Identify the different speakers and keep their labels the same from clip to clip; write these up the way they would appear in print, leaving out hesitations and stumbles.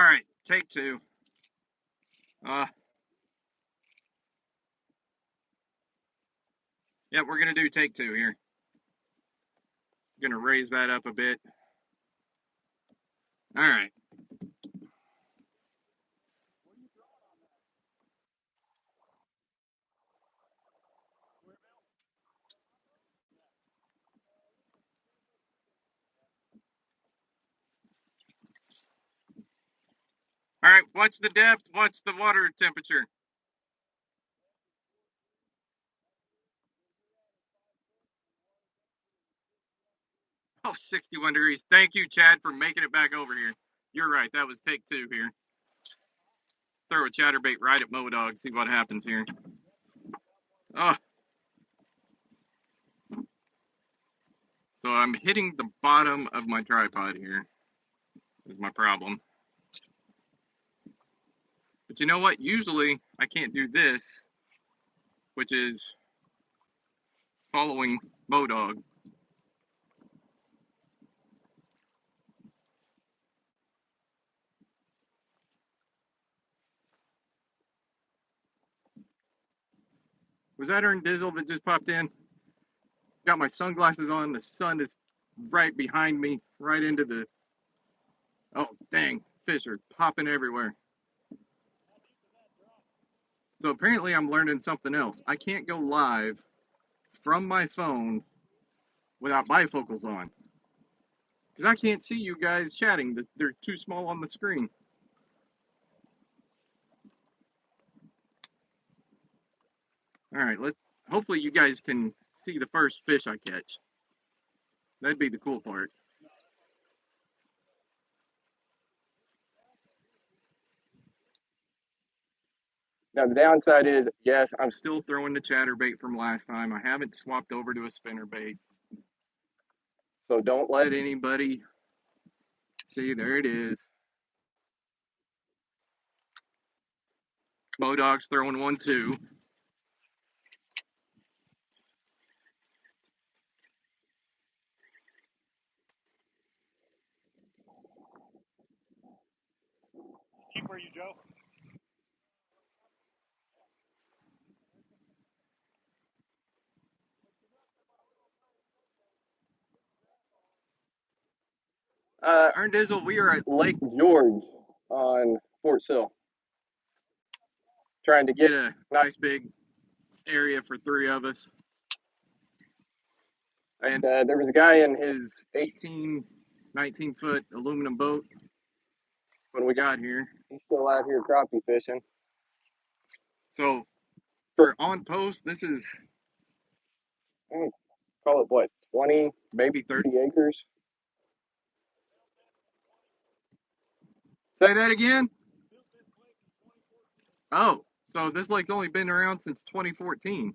Speaker 1: All right, take two. Yeah, we're gonna do take two here. Gonna raise that up a bit. All right. All right, what's the depth? What's the water temperature? Oh, 61 degrees. Thank you, Chad, for making it back over here. You're right, that was take two here. Throw a chatterbait right at Modog, see what happens here. Oh. So I'm hitting the bottom of my tripod here, is my problem. But you know what? Usually I can't do this, which is following Modog. Was that Earn Dizzle that just popped in? Got my sunglasses on. The sun is right behind me, right into the. Oh, dang. Fish are popping everywhere. So apparently I'm learning something else. I can't go live from my phone without bifocals on. Because I can't see you guys chatting. They're too small on the screen. All right, hopefully you guys can see the first fish I catch. That'd be the cool part. Now the downside is, yes, I'm still throwing the chatterbait from last time. I haven't swapped over to a spinnerbait. So don't let anybody see, there it is. Modog's throwing one too.
Speaker 2: Keep where you, Joe.
Speaker 1: Earn Dizzle, we are at Lake George on Fort Sill. Trying to get a nice big area for three of us. And there was a guy in his 18, 19 foot aluminum boat when we got here. He's still out here crappie fishing. So for on post, this is, call it what, 20, maybe 30 acres? Say that again? Oh, so this lake's only been around since 2014.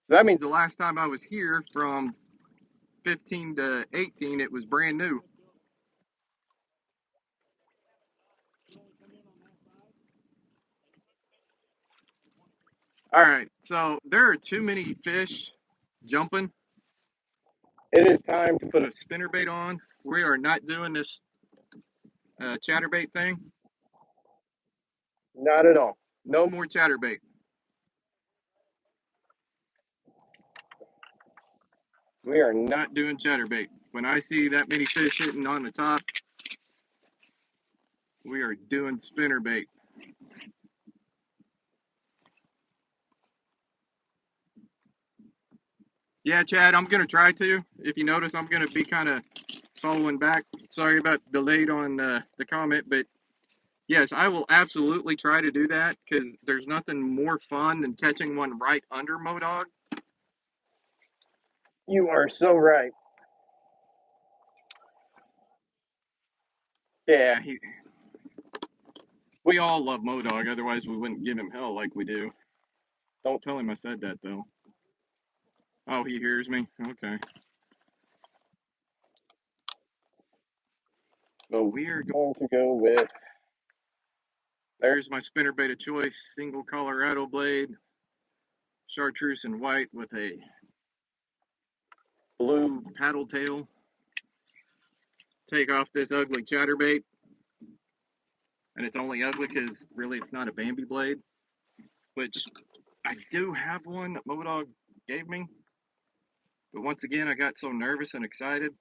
Speaker 1: So that means the last time I was here from 15 to 18, it was brand new. All right, so there are too many fish jumping. It is time to put a spinnerbait on. We are not doing this chatterbait thing. Not at all. No more chatterbait. We are not doing chatterbait. When I see that many fish hitting on the top, we are doing spinnerbait. Yeah, Chad, I'm going to try to. If you notice, I'm going to be kind of following back. Sorry about delayed on the comment, but yes, I will absolutely try to do that because there's nothing more fun than catching one right under Modog. You are so right. Yeah, we all love Modog, otherwise we wouldn't give him hell like we do. Don't tell him I said that, though. Oh, he hears me? Okay. So we are going to go with, there's my spinnerbait of choice, single Colorado blade, chartreuse and white with a blue paddle tail. Take off this ugly chatterbait. And it's only ugly because really it's not a Bambi blade, which I do have one that Modog gave me. But once again, I got so nervous and excited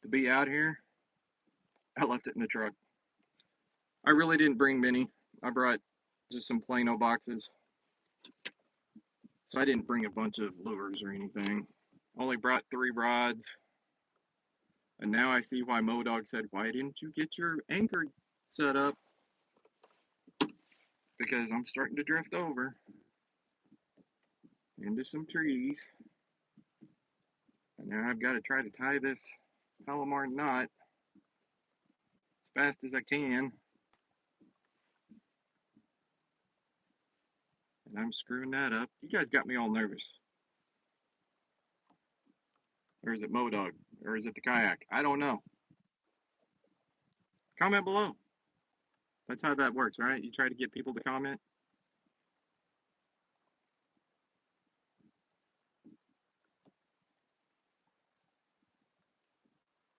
Speaker 1: to be out here, I left it in the truck. I really didn't bring many. I brought just some plain old boxes. So I didn't bring a bunch of lures or anything. Only brought 3 rods. And now I see why Modog said, why didn't you get your anchor set up? Because I'm starting to drift over into some trees. And now I've got to try to tie this Palomar knot as fast as I can. And I'm screwing that up. You guys got me all nervous. Or is it Modog? Or is it the kayak? I don't know. Comment below. That's how that works, right? You try to get people to comment.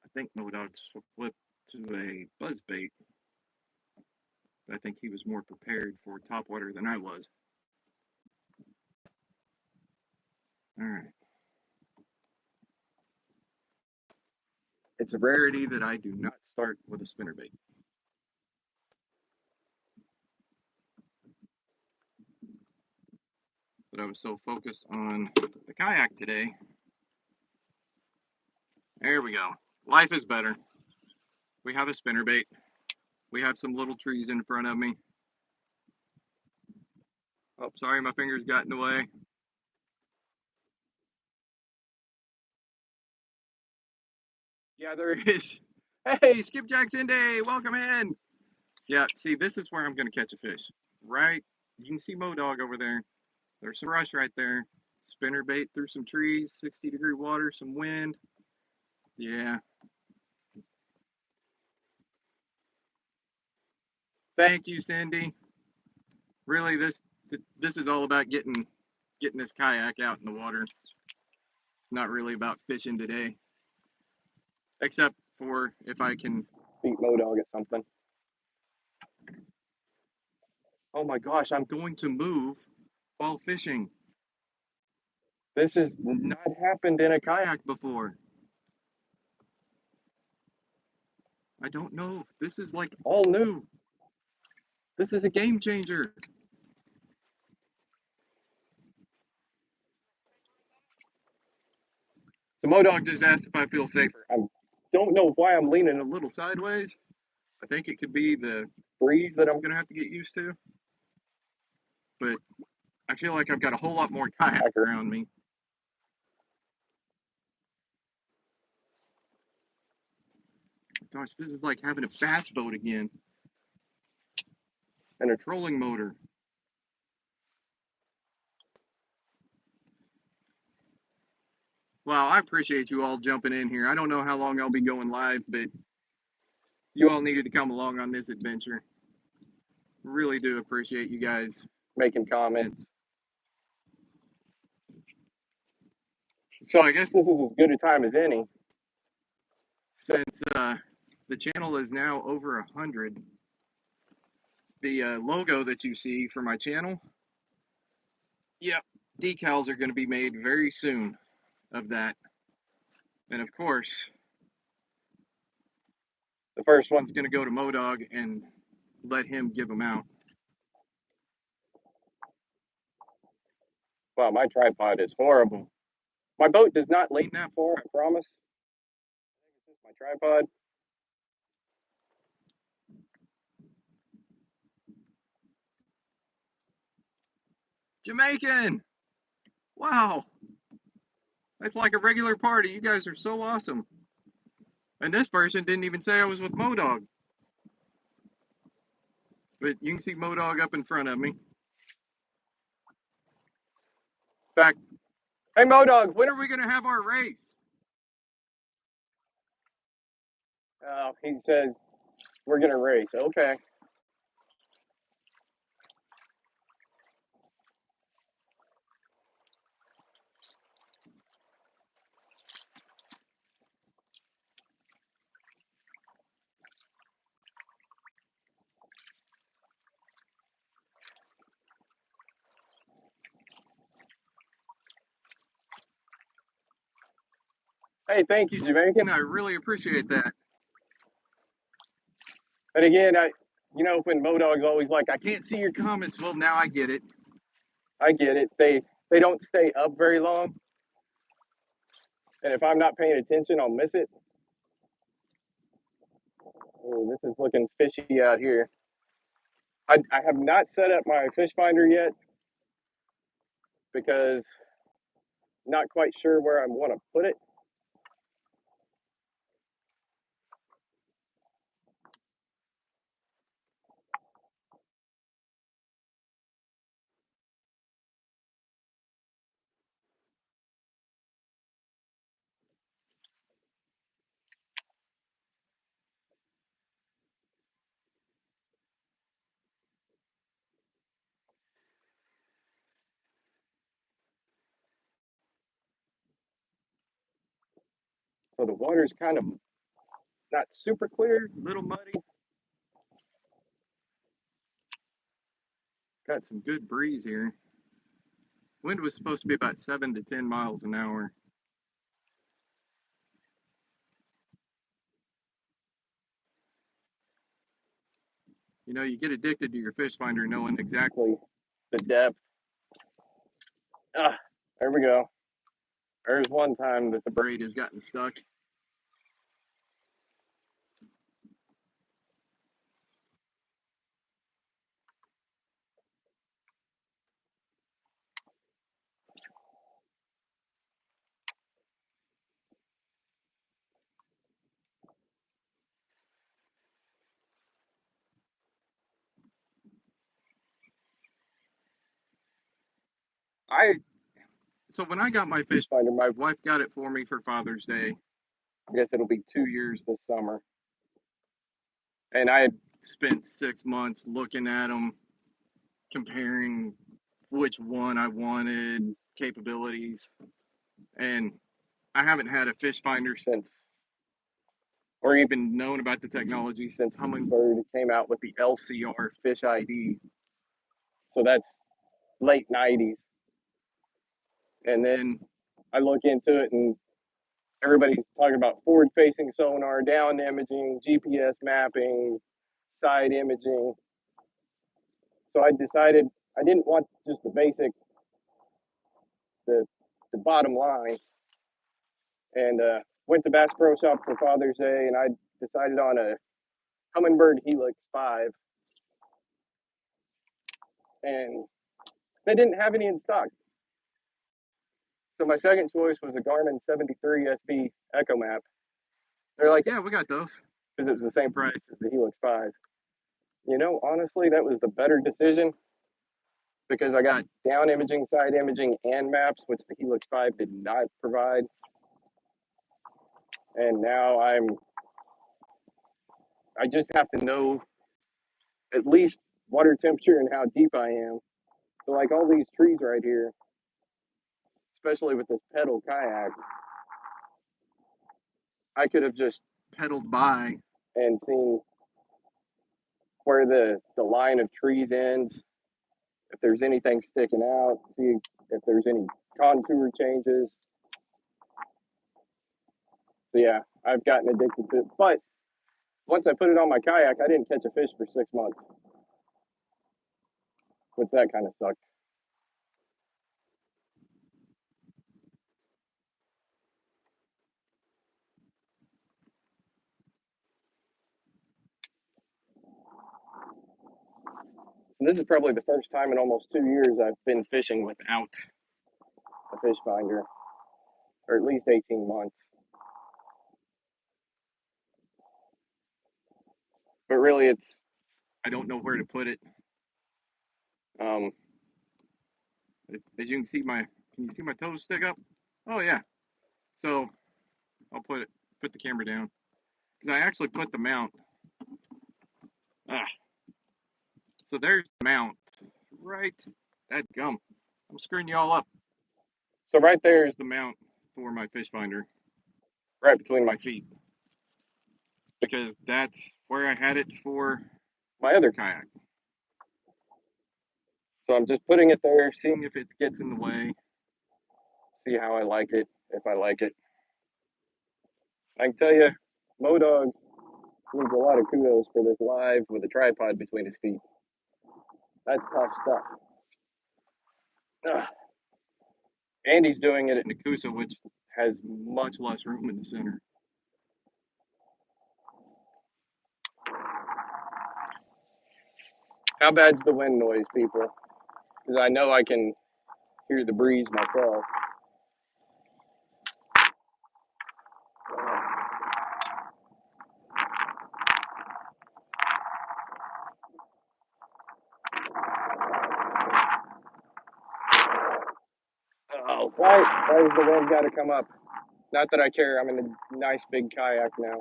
Speaker 1: I think Modog flipped to a buzzbait. I think he was more prepared for topwater than I was. All right. It's a rarity that I do not start with a spinnerbait. But I was so focused on the kayak today. There we go. Life is better. We have a spinnerbait. We have some little trees in front of me. Oh, sorry, my fingers got in the way. Yeah, there is. Hey, Skipjack Cindy, welcome in. Yeah, see, this is where I'm going to catch a fish. Right? You can see Modog over there. There's some brush right there. Spinnerbait through some trees, 60-degree water, some wind. Yeah. Thank you, Cindy. Really, this is all about getting this kayak out in the water. Not really about fishing today, except for if I can beat Modog at something. Oh my gosh, I'm going to move while fishing. This has not happened in a kayak before. I don't know. This is like all new. This is a game changer. So Modog just asked if I feel safer. I don't know why I'm leaning a little sideways. I think it could be the breeze that I'm going to have to get used to. But I feel like I've got a whole lot more kayak around me. Gosh, this is like having a bass boat again. And a trolling motor. Wow, I appreciate you all jumping in here. I don't know how long I'll be going live, but you all needed to come along on this adventure. Really do appreciate you guys making comments. So I guess this is as good a time as any, since the channel is now over 100. The logo that you see for my channel, yep, decals are going to be made very soon of that. And of course, the first one's going to go to Modog and let him give them out. Wow, my tripod is horrible. My boat does not lean that far, I promise. This is my tripod. Jamaican! Wow! That's like a regular party. You guys are so awesome. And this person didn't even say I was with Modog. But you can see Modog up in front of me. In fact, hey Modog, when are we going to have our race? Oh, he says we're going to race. Okay.
Speaker 3: Hey, thank you, Jamaican.
Speaker 1: I really appreciate that.
Speaker 3: And again, when Modog's always like, I can't see your
Speaker 1: Comments. Well, now I get it.
Speaker 3: I get it. They don't stay up very long. And if I'm not paying attention, I'll miss it. Oh, this is looking fishy out here. I have not set up my fish finder yet because I'm not quite sure where I want to put it. So the water's kind of not super clear, a little muddy.
Speaker 1: Got some good breeze here. Wind was supposed to be about 7 to 10 miles an hour. You know, you get addicted to your fish finder knowing exactly
Speaker 3: The depth. Ah, there we go. There's one time that the
Speaker 1: braid has gotten stuck. So when I got my fish finder, my wife got it for me for Father's Day.
Speaker 3: I guess it'll be 2 years this summer.
Speaker 1: And I had spent 6 months looking at them, comparing which one I wanted, capabilities. And I haven't had a fish finder since, or even known about the technology since Humminbird came out with the LCR Fish ID.
Speaker 3: So that's late 90s.
Speaker 1: And then
Speaker 3: I look into it and everybody's talking about forward facing sonar, down imaging, GPS mapping, side imaging. So I decided I didn't want just the basic, the, the bottom line. And went to Bass Pro Shop for Father's Day and I decided on a Humminbird Helix 5. And they didn't have any in stock. So my second choice was a Garmin 73 SB Echo Map. They're like,
Speaker 1: yeah, we got those.
Speaker 3: Because it was the same price as the Helix 5. You know, honestly, that was the better decision because I got down imaging, side imaging, and maps, which the Helix 5 did not provide. And now I just have to know at least water temperature and how deep I am. So like all these trees right here, especially with this pedal kayak, I could have just
Speaker 1: pedaled by
Speaker 3: and seen where the line of trees ends, if there's anything sticking out, see if there's any contour changes. So yeah, I've gotten addicted to it. But once I put it on my kayak, I didn't catch a fish for 6 months, which that kind of sucked. So this is probably the first time in almost 2 years I've been fishing without a fish finder, or at least 18 months. But really,
Speaker 1: I don't know where to put it.
Speaker 3: Um,
Speaker 1: As you can see can you see my toes stick up? Oh yeah. So I'll put the camera down because I actually put the mount. Ah. So there's the mount, right? That gum. I'm screwing you all up.
Speaker 3: So right there
Speaker 1: is the mount for my fish finder,
Speaker 3: right between my feet,
Speaker 1: because that's where I had it for
Speaker 3: my other
Speaker 1: kayak.
Speaker 3: So I'm just putting it there,
Speaker 1: seeing if it gets in the way.
Speaker 3: See how I like it, if I like it. I can tell you, Modog needs a lot of kudos for this live with a tripod between his feet. That's tough stuff. Ugh. Andy's doing it at
Speaker 1: And the Kusa, which has much less room in the center.
Speaker 3: How bad's the wind noise, people? Because I know I can hear the breeze myself. Oh, why does the wind got to come up? Not that I care. I'm in a nice big kayak now.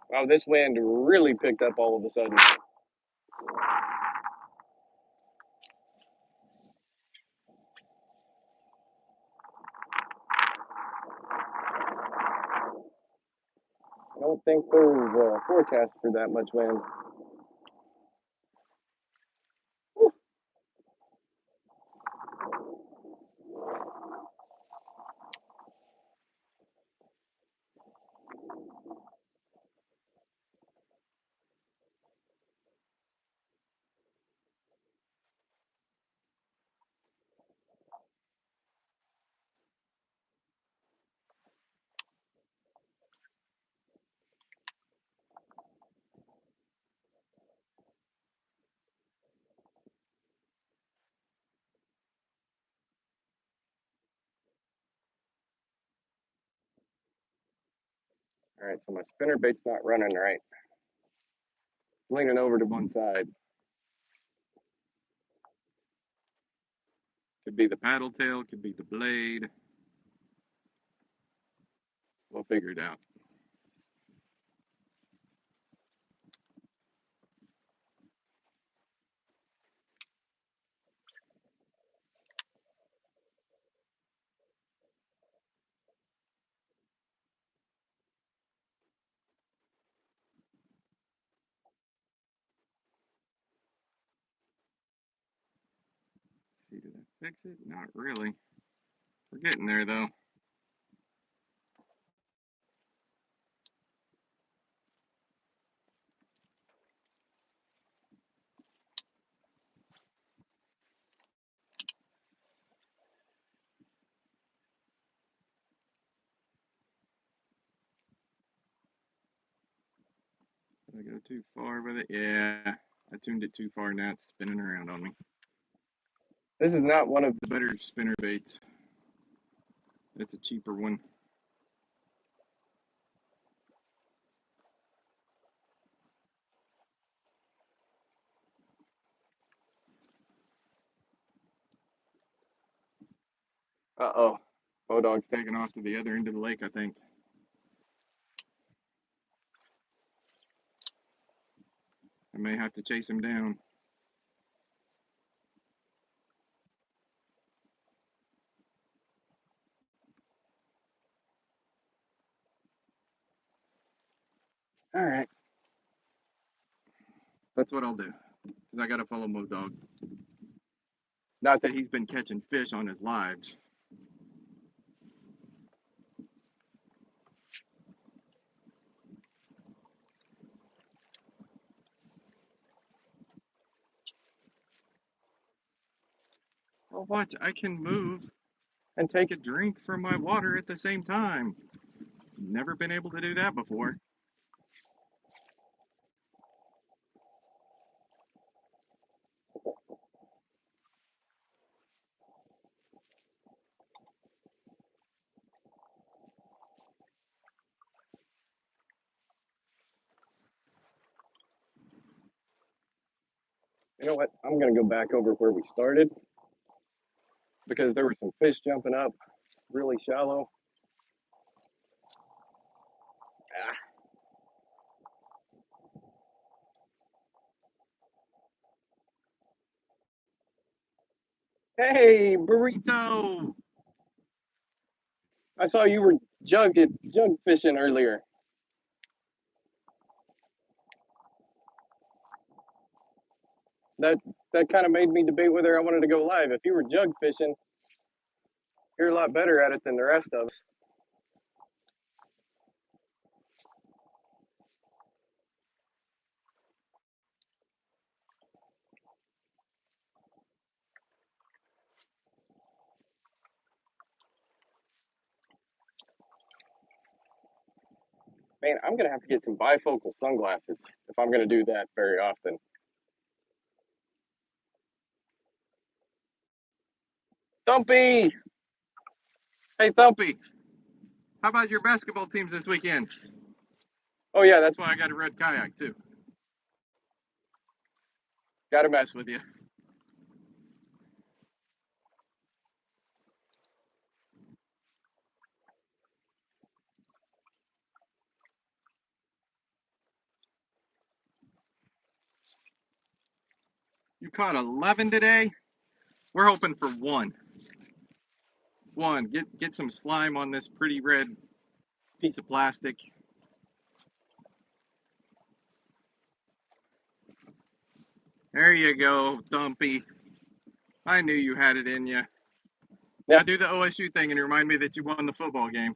Speaker 3: Wow, this wind really picked up all of a sudden. I don't think there's a forecast for that much wind. All right, so my spinner bait's not running right. Leaning over to one side.
Speaker 1: Could be the paddle tail, could be the blade. We'll figure it out. See, did I fix it? Not really. We're getting there though. Did I go too far with it? Yeah, I tuned it too far. Now it's spinning around on me.
Speaker 3: This is not one of
Speaker 1: The better spinner baits. It's a cheaper one.
Speaker 3: Uh-oh.
Speaker 1: Bodog's taking off to the other end of the lake, I think. I may have to chase him down.
Speaker 3: All right.
Speaker 1: That's what I'll do. Because I got to follow Modog. Not that he's been catching fish on his lives. Well, watch, I can move and take a drink from my water at the same time. Never been able to do that before.
Speaker 3: You know what? I'm going to go back over where we started because there were some fish jumping up really shallow. Hey,
Speaker 1: Burrito!
Speaker 3: I saw you were jug fishing earlier. That that kind of made me debate whether I wanted to go live. If you were jug fishing, you're a lot better at it than the rest of us. Man, I'm gonna have to get some bifocal sunglasses if I'm gonna do that very often. Thumpy!
Speaker 1: Hey, Thumpy, how about your basketball teams this weekend?
Speaker 3: Oh yeah,
Speaker 1: That's why I got a red kayak too.
Speaker 3: gotta
Speaker 1: Mess with you. You caught 11 today. We're hoping for one. One. Get some slime on this pretty red piece of plastic. There you go, Thumpy. I knew you had it in you.
Speaker 3: Yeah.
Speaker 1: Now do the OSU thing and remind me that you won the football game.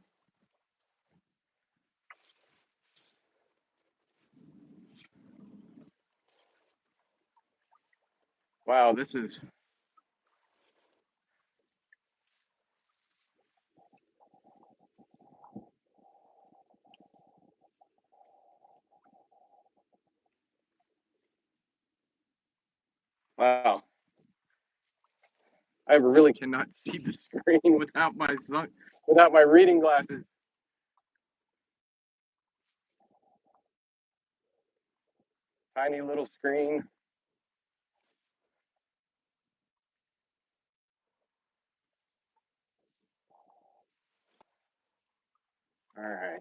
Speaker 1: Wow, this is.
Speaker 3: Wow. I really
Speaker 1: cannot see the
Speaker 3: screen
Speaker 1: without my
Speaker 3: without my reading glasses. Tiny little screen. All right.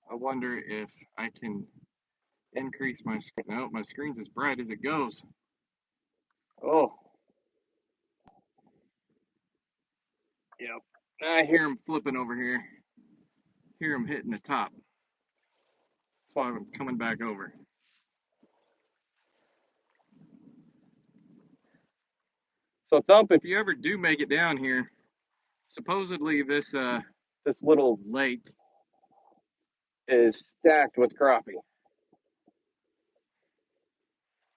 Speaker 1: I wonder if I can increase my screen. No, my screen's as bright as it goes.
Speaker 3: Oh.
Speaker 1: Yep. I hear him flipping over here. Hear him hitting the top. That's why I'm coming back over.
Speaker 3: So Thump,
Speaker 1: If you ever do make it down here, supposedly this
Speaker 3: little
Speaker 1: lake
Speaker 3: is stacked with crappie.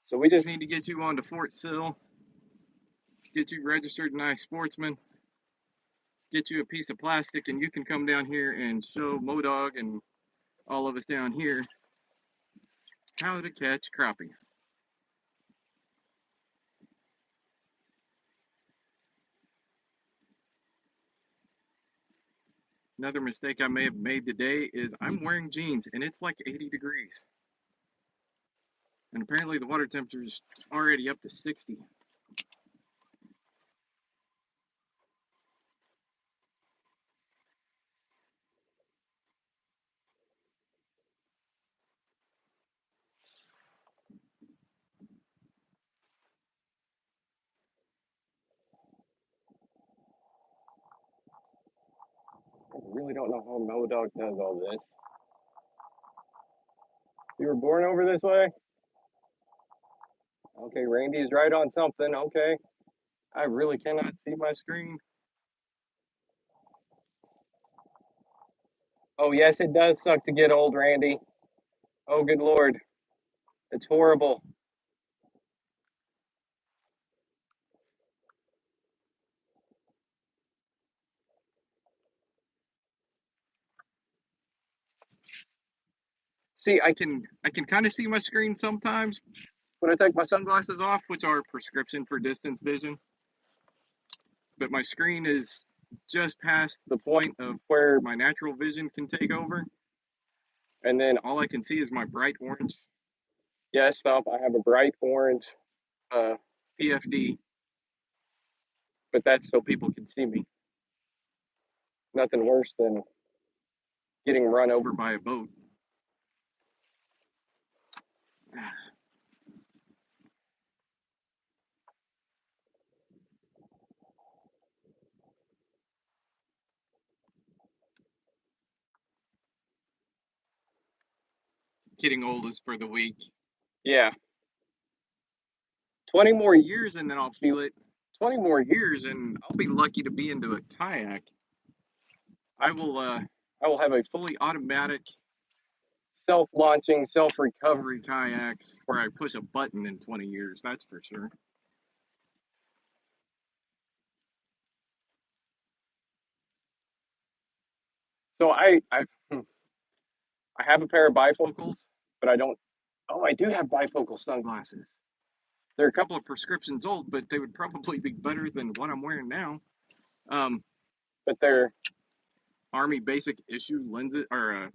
Speaker 3: So we
Speaker 1: just
Speaker 3: just
Speaker 1: need to get you onto Fort Sill, get you registered nice sportsman, get you a piece of plastic, and you can come down here and show Modog and all of us down here how to catch crappie. Another mistake I may have made today is I'm wearing jeans and it's like 80 degrees. And apparently the water temperature is already up to 60.
Speaker 3: I really don't know how Modog does all this. You were born over this way? Okay, Randy's right on something. Okay. I really cannot see my screen. Oh, yes, it does suck to get old, Randy. Oh, good Lord. It's horrible.
Speaker 1: See, I can kind of see my screen sometimes when I take my sunglasses off, which are prescription for distance vision. But my screen is just past the point of where my natural vision can take over.
Speaker 3: And then
Speaker 1: All I can see is my bright orange
Speaker 3: yes, Thump, I have a bright orange
Speaker 1: PFD,
Speaker 3: but that's
Speaker 1: so people can see me.
Speaker 3: nothing worse than getting run over.
Speaker 1: Over by a boat. getting old is for the weak.
Speaker 3: Yeah. 20 more years,
Speaker 1: Years and then I'll feel it.
Speaker 3: 20 more years,
Speaker 1: Years and I'll be lucky to be into a kayak. I will
Speaker 3: have a
Speaker 1: fully automatic
Speaker 3: self-launching, self-recovery.
Speaker 1: recovery kayak where I push a button in 20 years. That's for sure.
Speaker 3: So I have a pair of bifocals, but I don't. Oh, I do have bifocal sunglasses.
Speaker 1: They're a couple of prescriptions old, but they would probably be better than what I'm wearing now.
Speaker 3: But they're
Speaker 1: Army basic issue lenses or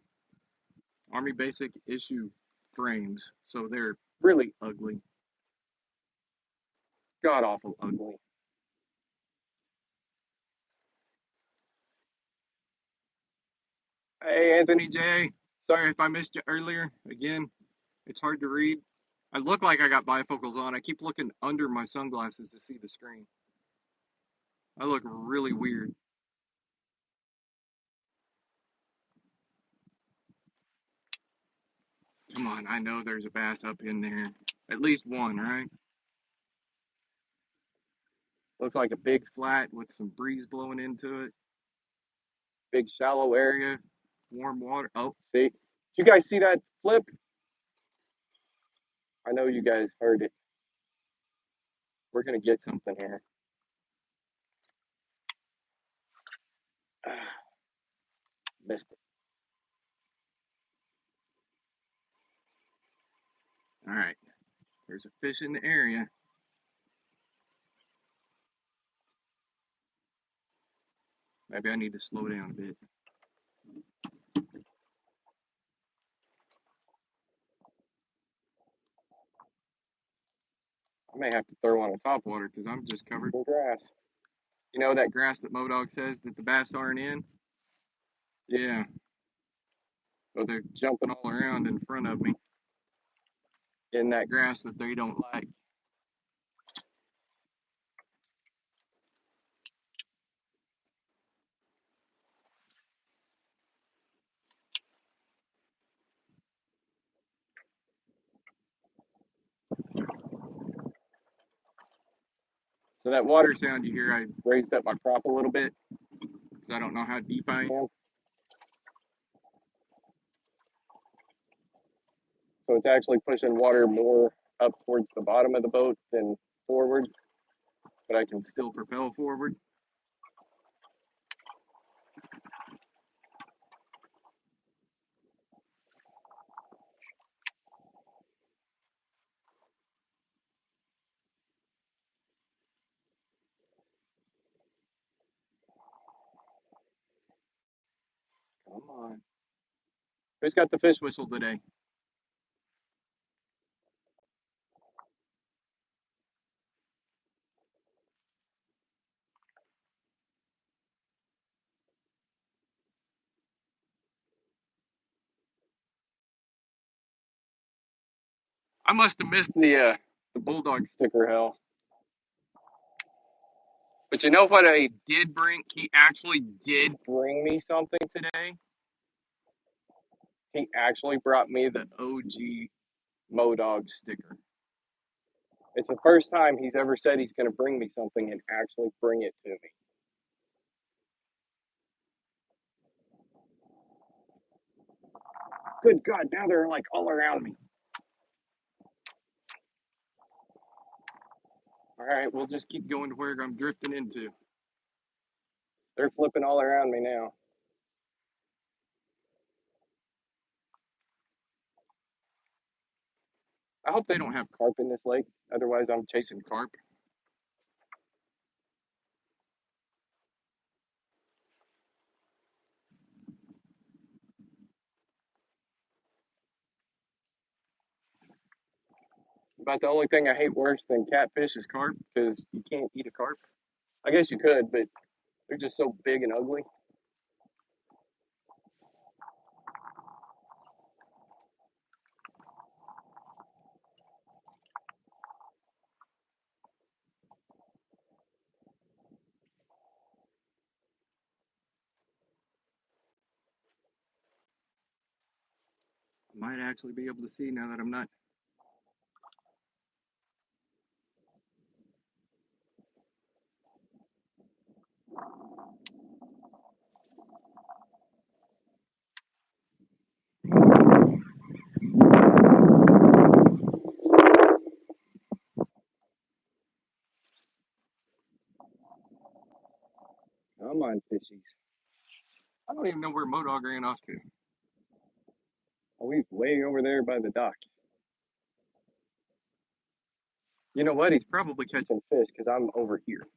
Speaker 1: Army basic issue frames, so they're
Speaker 3: really
Speaker 1: ugly,
Speaker 3: god awful ugly.
Speaker 1: Hey, Anthony J. Sorry if I missed you earlier. Again, it's hard to read. I look like I got bifocals on. I keep looking under my sunglasses to see the screen. I look really weird. Come on, I know there's a bass up in there. At least one, right? Looks like a big flat with some breeze blowing into it.
Speaker 3: Big shallow area.
Speaker 1: Area, warm water. Oh,
Speaker 3: See? Did you guys see that flip? I know you guys heard it. We're gonna get something here. Missed it.
Speaker 1: all right. There's a fish in the area. Maybe I need to slow down a bit.
Speaker 3: I may have to throw on a top
Speaker 1: Top water because I'm just covered.
Speaker 3: in grass. You know that
Speaker 1: Grass that Modog says that the bass aren't in. Yeah. So they're jumping all around in front of me.
Speaker 3: in that
Speaker 1: Grass that they don't like.
Speaker 3: so that water
Speaker 1: Water sound you hear, I
Speaker 3: raised up my prop a little bit.
Speaker 1: because I don't know how deep I am.
Speaker 3: So it's actually pushing water more up towards the bottom of the boat than forward. But I can
Speaker 1: Still propel forward.
Speaker 3: come on. Who's got the fish
Speaker 1: Whistle today. I must have missed the bulldog
Speaker 3: sticker hell? But you know what? I
Speaker 1: did bring. He actually did
Speaker 3: bring me something today. He actually brought me the
Speaker 1: the OG
Speaker 3: Modog sticker.
Speaker 1: sticker.
Speaker 3: It's the first time he's ever said he's going to bring me something and actually bring it to me. Good God, now they're like all around me.
Speaker 1: All right, we'll just keep going to where I'm drifting into.
Speaker 3: They're flipping all around me now.
Speaker 1: I hope they don't have
Speaker 3: Carp in this lake. Otherwise, I'm chasing
Speaker 1: carp.
Speaker 3: About the only thing I hate worse than catfish is carp because you can't eat a carp. I guess you could, but they're just so big and ugly.
Speaker 1: might actually be able to see now that I'm not.
Speaker 3: Come on, fishies.
Speaker 1: I don't even know where Modog ran off to.
Speaker 3: Oh, he's way over there by the dock. You know what? He's
Speaker 1: Probably catching.
Speaker 3: catching fish because I'm over here.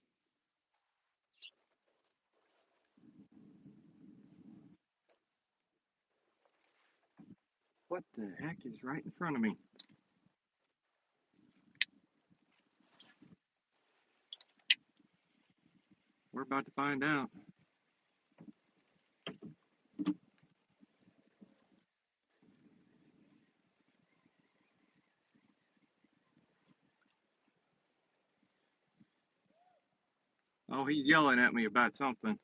Speaker 1: What the heck is right in front of me? We're about to find out. Oh, he's yelling at me about something.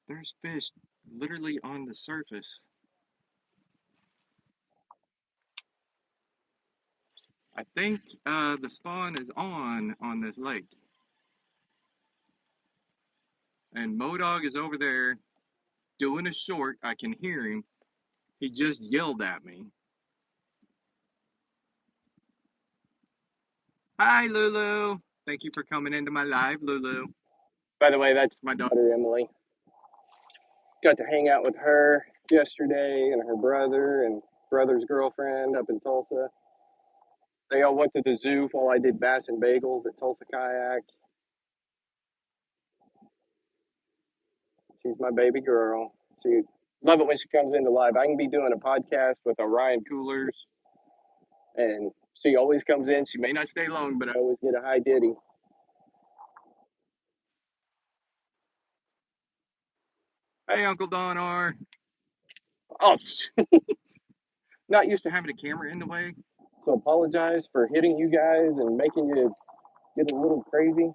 Speaker 1: There's fish literally on the surface. I think the spawn is on this lake. And Modog is over there doing a short. I can hear him. He just yelled at me. Hi, Lulu. Thank you for coming into my live, Lulu.
Speaker 3: By the way, that's
Speaker 1: My dog.
Speaker 3: daughter Emily. Got to hang out with her yesterday and her brother and brother's girlfriend up in Tulsa. They all went to the zoo while I did bass and bagels at Tulsa Kayak. She's my baby girl. She love it when she comes into live. I can be doing a podcast with Orion Coolers, and she always comes in. She may not stay long, but I always get a high ditty.
Speaker 1: Hey, Uncle Don R.
Speaker 3: Oh, not used to
Speaker 1: Having a camera in the way.
Speaker 3: so apologize for hitting you guys and making you get a little crazy.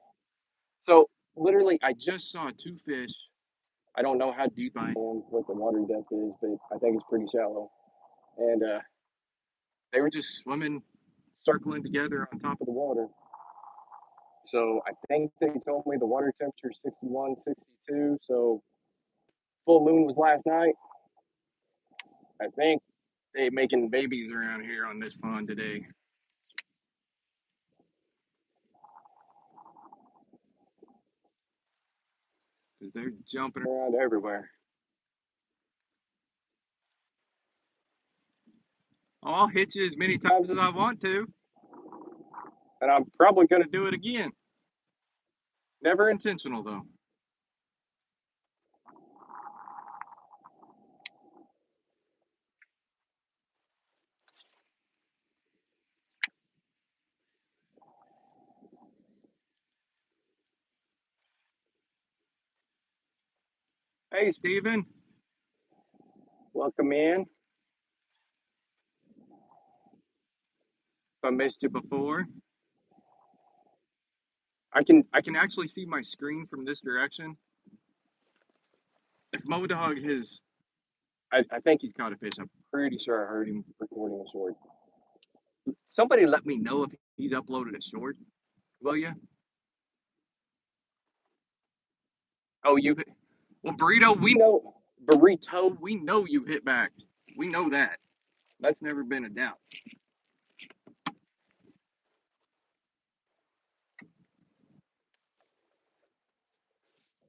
Speaker 3: So literally, I
Speaker 1: Just saw two fish.
Speaker 3: don't know how deep I am, what the water depth is, but I think it's pretty shallow. And
Speaker 1: They were just swimming, circling together on top
Speaker 3: of the water. So I think they told me the water temperature is 61, 62. So full moon was last night. I think
Speaker 1: they making babies around here on this pond today. Because they're jumping
Speaker 3: around everywhere.
Speaker 1: Oh, I'll hit you as many times as I want to.
Speaker 3: And I'm probably going to
Speaker 1: Do it again. Never intentional, though. Hey, Steven.
Speaker 3: Welcome in.
Speaker 1: If I missed you before.
Speaker 3: I can
Speaker 1: actually see my screen from this direction. If Modog has, I think he's caught a fish. I'm pretty sure I heard him
Speaker 3: recording a short.
Speaker 1: Somebody let me know if he's uploaded a short, will you? Oh, you hit. Well, Burrito, we know you hit back. We know that. That's never been a doubt.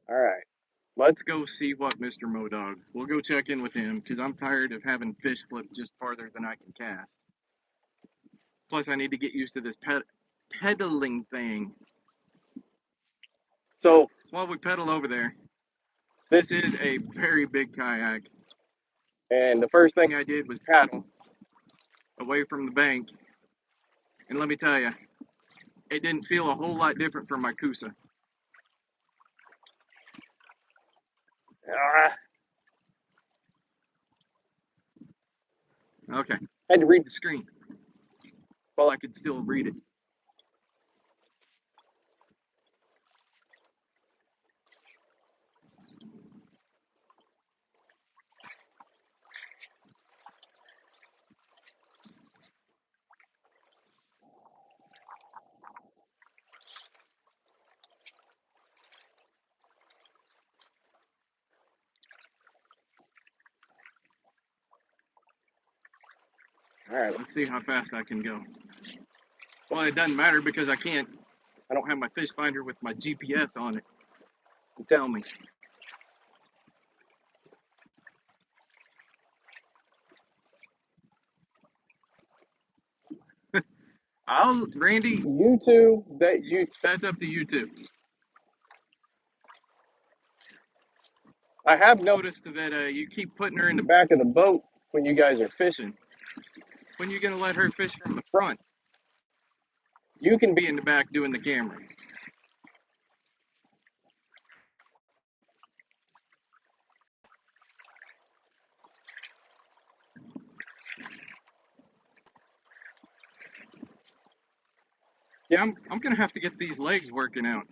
Speaker 3: All right.
Speaker 1: Let's go see what Mr. Modog. We'll go check in with him because I'm tired of having fish flip just farther than I can cast. Plus, I need to get used to this pedaling thing. So while we pedal over there, this is a very big kayak.
Speaker 3: And the first thing
Speaker 1: I did was paddle away from the bank. And let me tell you, it didn't feel a whole lot different from my Kusa. Okay.
Speaker 3: Had to read
Speaker 1: the screen. while I could still read it.
Speaker 3: All right,
Speaker 1: Let's see how fast I can go. Well, it doesn't matter because I don't have my fish finder with my GPS on it to tell me. Randy,
Speaker 3: that's
Speaker 1: up to you two.
Speaker 3: I have
Speaker 1: Noticed that you keep putting her in
Speaker 3: the
Speaker 1: the
Speaker 3: back of the boat when you guys are fishing.
Speaker 1: When you gonna let her fish from the front?
Speaker 3: You can
Speaker 1: Be in the back doing the camera. Yeah, I'm gonna have to get these legs working out.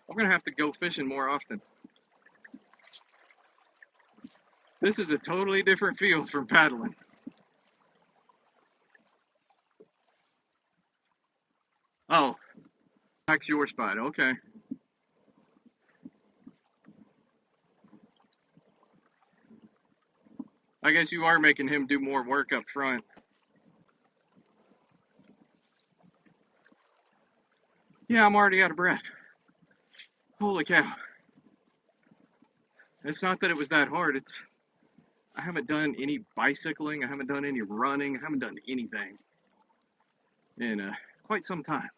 Speaker 1: I'm gonna have to go fishing more often. This is a totally different feel from paddling. Oh, that's your spot. Okay. I guess you are making him do more work up front. Yeah, I'm already out of breath. Holy cow. It's not that it was that hard. I haven't done any bicycling. I haven't done any running. I haven't done anything in quite some time.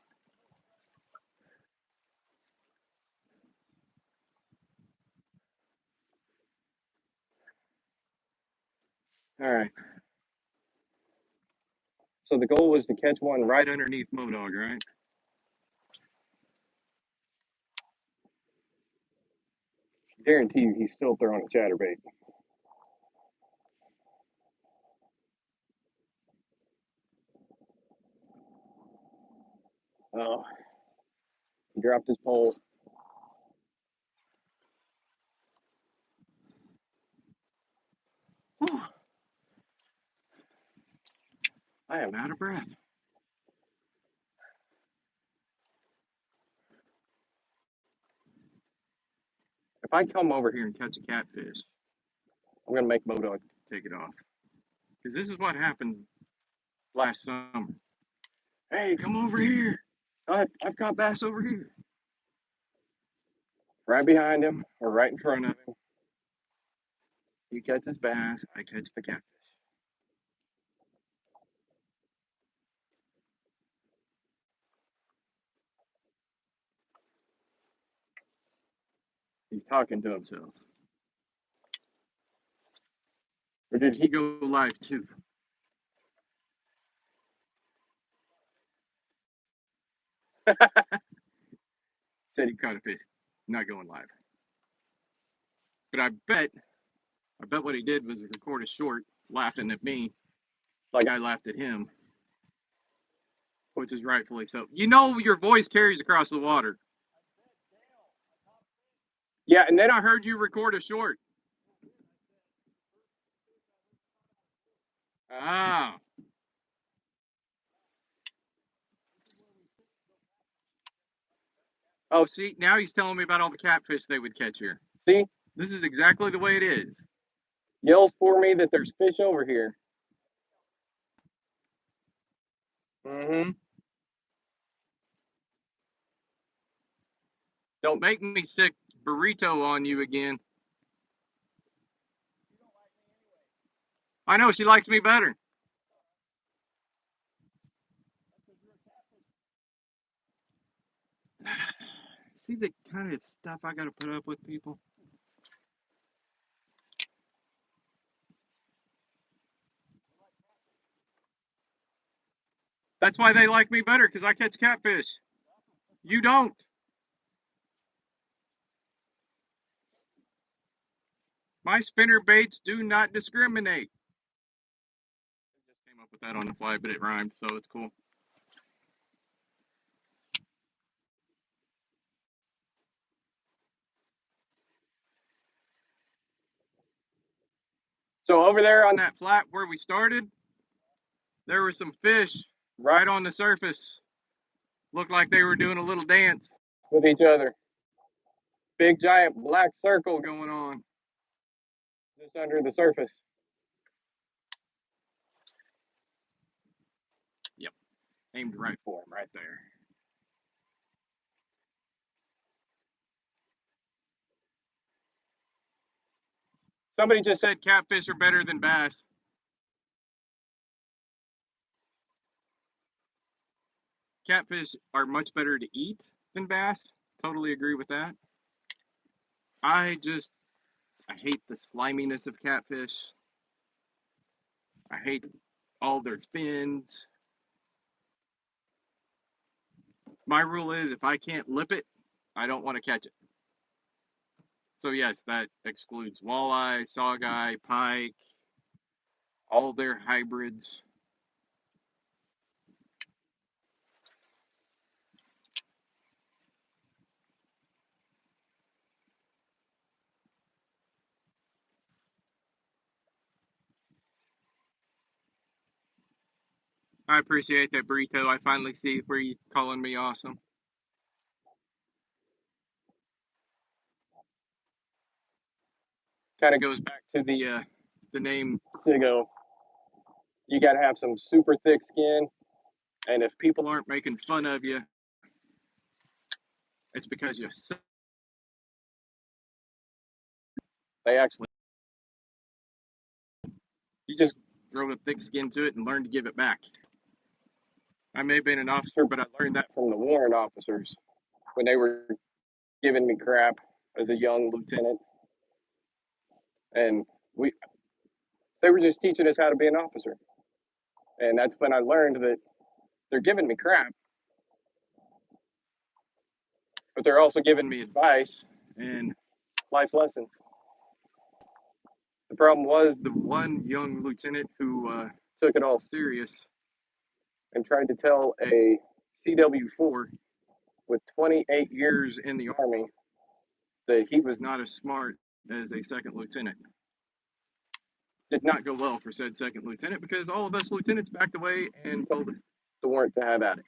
Speaker 3: All right. So the goal was to catch one
Speaker 1: Right underneath Modog, right?
Speaker 3: Guarantee you, he's still throwing a chatterbait. Oh, he dropped his pole.
Speaker 1: Whew. I am out of breath. If I come over here and catch a catfish,
Speaker 3: I'm gonna make Modog
Speaker 1: take it off. Because this is what happened last summer. Hey, come over here. I've caught bass over here.
Speaker 3: right behind him or right in
Speaker 1: In
Speaker 3: front
Speaker 1: front
Speaker 3: of
Speaker 1: of
Speaker 3: him.
Speaker 1: him. He catches bass, I catch the catfish. He's talking to himself. Or did he go live too? Said he caught a fish. Not going live. But I bet what he did was record a short laughing at me like I laughed at him, which is rightfully so. You know your voice carries across the water.
Speaker 3: Yeah, and then
Speaker 1: I heard you record a short. Ah. Oh, see, now he's telling me about all the catfish they would catch here.
Speaker 3: see,
Speaker 1: This is exactly the way it is.
Speaker 3: yells for me that there's fish over here.
Speaker 1: Mm-hmm. Don't make me sick burrito on you again. I know she likes me better. See the kind of stuff I gotta put up with, people? That's why they like me better, because I catch catfish. You don't. My spinner baits do not discriminate. Just came up with that on the fly, but it rhymed, so it's cool. So over there on that flat where we started, there were some fish right on the surface. Looked like they were doing a little dance
Speaker 3: with each other. Big giant black circle
Speaker 1: going on
Speaker 3: just under the surface.
Speaker 1: Yep, aimed right for him right there. Somebody just said catfish are better than bass. Catfish are much better to eat than bass. Totally agree with that. I hate the sliminess of catfish. I hate all their fins. My rule is if I can't lip it, I don't want to catch it. So yes, that excludes walleye, saugeye, pike, all their hybrids. I appreciate that, Burrito. I finally see where you calling me awesome. Kind of goes back to the name
Speaker 3: Sigo. You got to have some super thick skin, and if people
Speaker 1: people aren't making fun of you, it's because you suck.
Speaker 3: they actually,
Speaker 1: You just grow a thick skin to it and learn to give it back. I may have been an officer, but I learned that
Speaker 3: from the warrant officers when they were giving me crap as a young lieutenant, and they were just teaching us how to be an officer, and that's when I learned that they're giving me crap, but they're also giving me advice and life lessons. The problem was
Speaker 1: the one young lieutenant who
Speaker 3: took it all
Speaker 1: serious
Speaker 3: and tried to tell a CW4 with 28
Speaker 1: years in the Army that he was not as smart as a second lieutenant. Did not go well for said second lieutenant because all of us lieutenants backed away and told
Speaker 3: the warrant to have at it.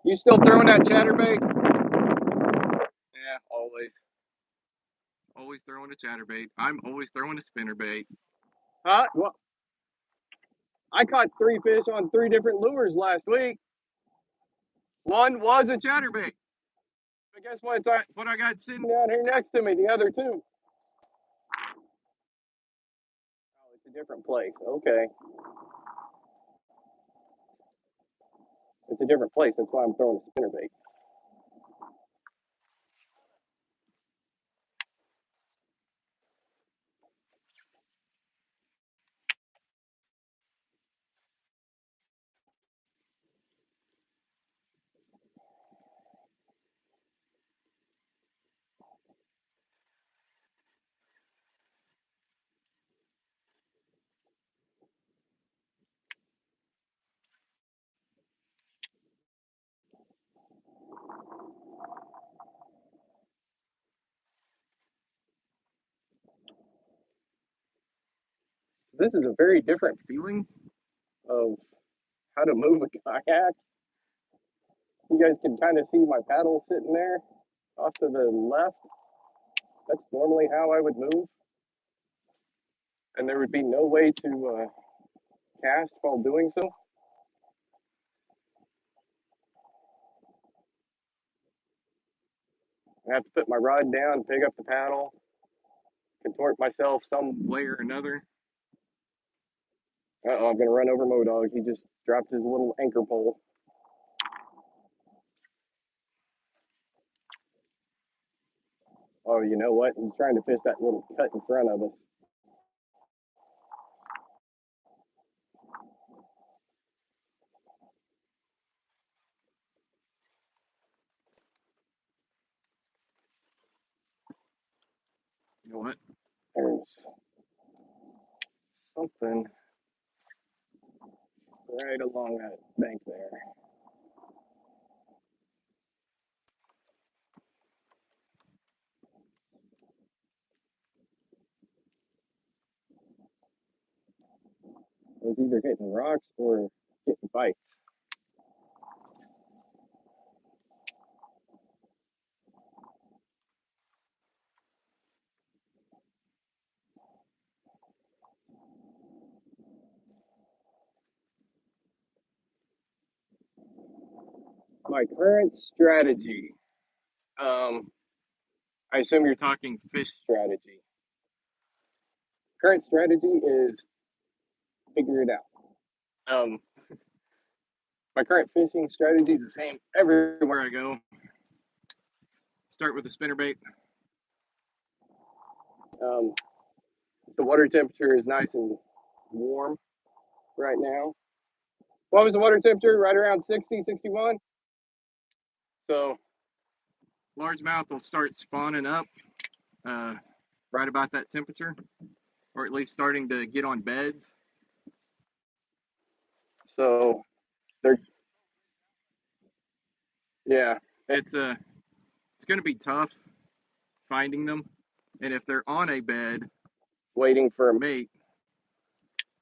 Speaker 1: You still throwing that chatterbait? Yeah, always. Always throwing a chatterbait. I'm always throwing a spinnerbait.
Speaker 3: Huh? Well, I caught 3 fish on 3 different lures last week.
Speaker 1: One was a chatterbait.
Speaker 3: But guess what?
Speaker 1: What I got sitting
Speaker 3: Down here next to me, the other 2. Oh, it's a different place. Okay. It's a different place. That's why I'm throwing a spinnerbait. This is a very different feeling of how to move a kayak. You guys can kind of see my paddle sitting there off to the left. That's normally how I would move. And there would be no way to cast while doing so. I have to put my rod down, pick up the paddle, contort myself some
Speaker 1: way or another.
Speaker 3: Uh-oh, I'm going to run over Modog. He just dropped his little anchor pole. Oh, you know what? He's trying to fish that little cut in front of us.
Speaker 1: You know what?
Speaker 3: There's something right along that bank there. It was either hitting rocks or getting bites. My current strategy, I assume you're talking fish strategy. Current strategy is figure it out. My current fishing strategy is the same everywhere I go.
Speaker 1: Start with a spinnerbait.
Speaker 3: The water temperature is nice and warm right now. What was the water temperature? Right around 60, 61? So,
Speaker 1: Largemouth will start spawning up right about that temperature, or at least starting to get on beds.
Speaker 3: so they're, yeah,
Speaker 1: It's going to be tough finding them, and if they're on a bed
Speaker 3: waiting for a
Speaker 1: mate,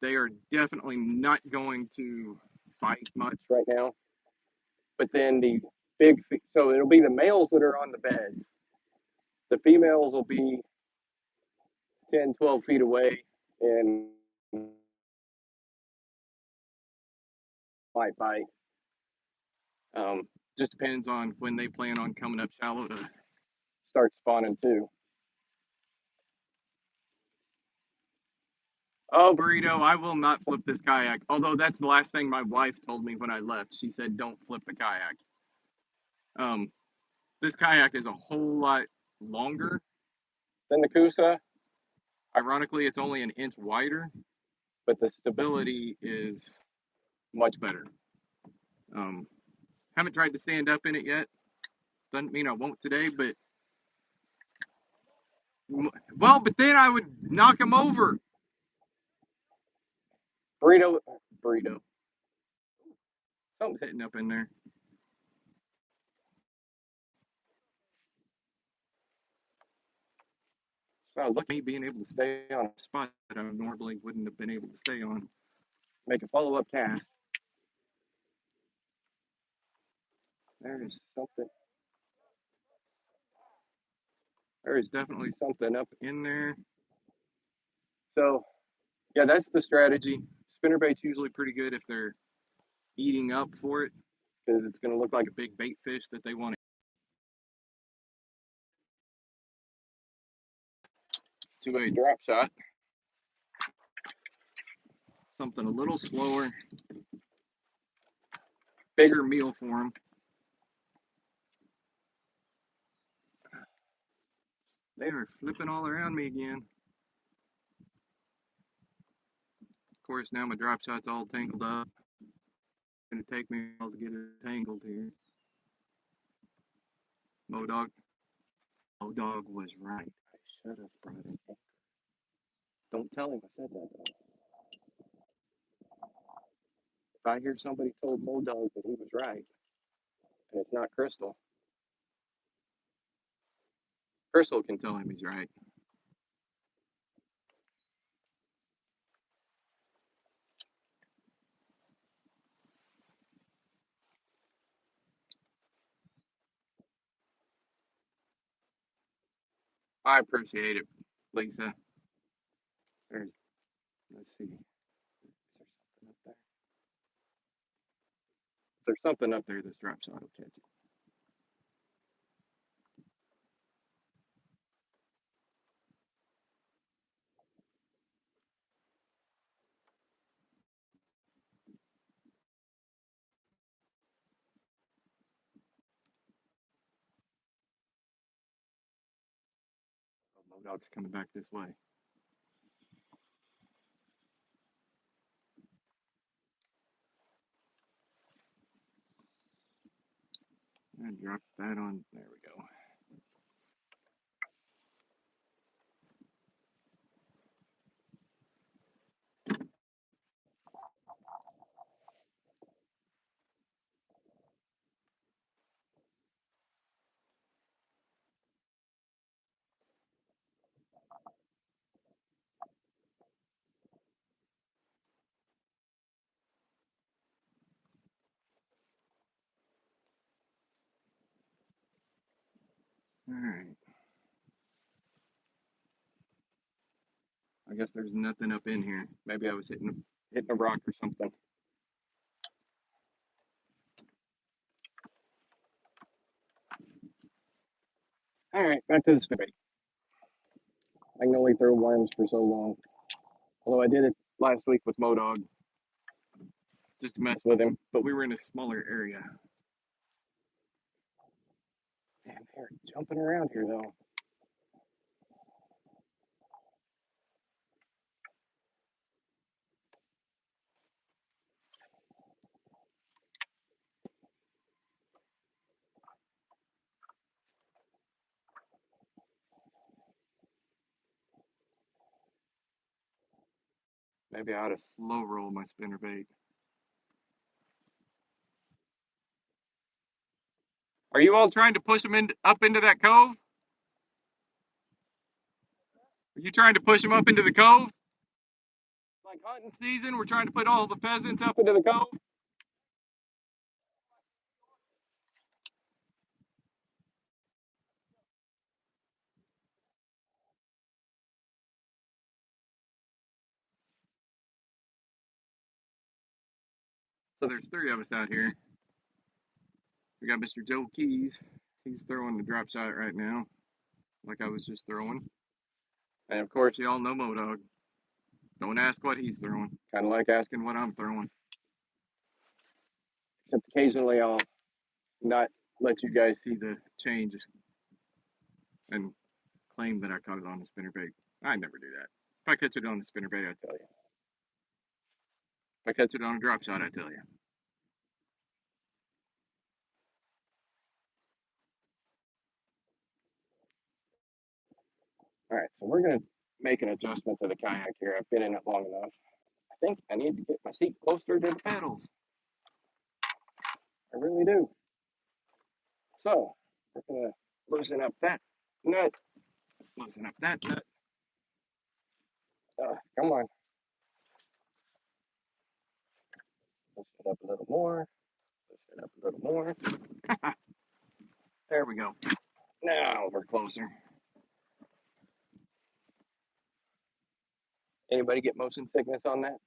Speaker 1: they are definitely not going to fight much.
Speaker 3: right now. But then the so it'll be the males that are on the beds. The females will be 10, 12 feet away and might bite.
Speaker 1: Just depends on when they plan on coming up shallow to
Speaker 3: Start spawning too.
Speaker 1: Oh, burrito, I will not flip this kayak. Although that's the last thing my wife told me when I left. She said, don't flip the kayak. This kayak is a whole lot longer.
Speaker 3: Then the Kusa,
Speaker 1: Ironically, it's only an inch wider,
Speaker 3: but the
Speaker 1: stability is much better. Haven't tried to stand up in it yet. Doesn't mean I won't today, but but then I would knock him over.
Speaker 3: burrito.
Speaker 1: Something's hitting up in there.
Speaker 3: So look at me being able to stay on
Speaker 1: A spot that I normally wouldn't have been able to stay on.
Speaker 3: make a follow-up cast. There's something.
Speaker 1: There is definitely something up in there.
Speaker 3: So, yeah, that's the strategy.
Speaker 1: Spinnerbait's usually pretty good if they're eating up for it,
Speaker 3: Because it's going to look like
Speaker 1: like a big bait fish that they want
Speaker 3: to a drop shot.
Speaker 1: something a little slower, bigger meal for them. They are flipping all around me again. Of course, now my drop shot's all tangled up. It's gonna take me a while to get it tangled here. Modog was right. I should have brought it.
Speaker 3: Don't tell him I said that, though. If I hear somebody told Modog that he was right, and it's not Crystal,
Speaker 1: Crystal can tell him he's right. I appreciate it, Lisa. Let's see. There's something up there this drop shot will catch it. Oh, Modog's coming back this way. And drop that on. There we go. Alright. I guess there's nothing up in here. Maybe I was hitting a rock or something. Alright, back to the spinnerbait. I can only throw worms for so long. Although I did it last week with Modog, just to mess with him, but we were in a smaller area. Man, they're jumping around here though. Maybe I ought to slow roll my spinnerbait. Are you all trying to push him up into that cove? Are you trying to push him up into the cove? Like hunting season, we're trying to put all the pheasants up into the cove? So there's 3 of us out here. We got Mr. Joe Keys. He's throwing the drop shot right now, like I was just throwing. And of course, you all know Modog. Don't ask what he's throwing. Kind of like asking what I'm throwing. Except occasionally I'll not let you guys see the change and claim that I caught it on the spinnerbait. I never do that. If I catch it on the spinnerbait, I tell you. If I catch it on a drop shot, I tell you. All right, so we're going to make an adjustment to the kayak here. I've been in it long enough. I think I need to get my seat closer to the pedals. I really do. So, we're going to loosen up that nut. Loosen up that nut. Come on. Loosen it up a little more. Loosen it up a little more. There we go. Now we're closer. Anybody get motion sickness on that?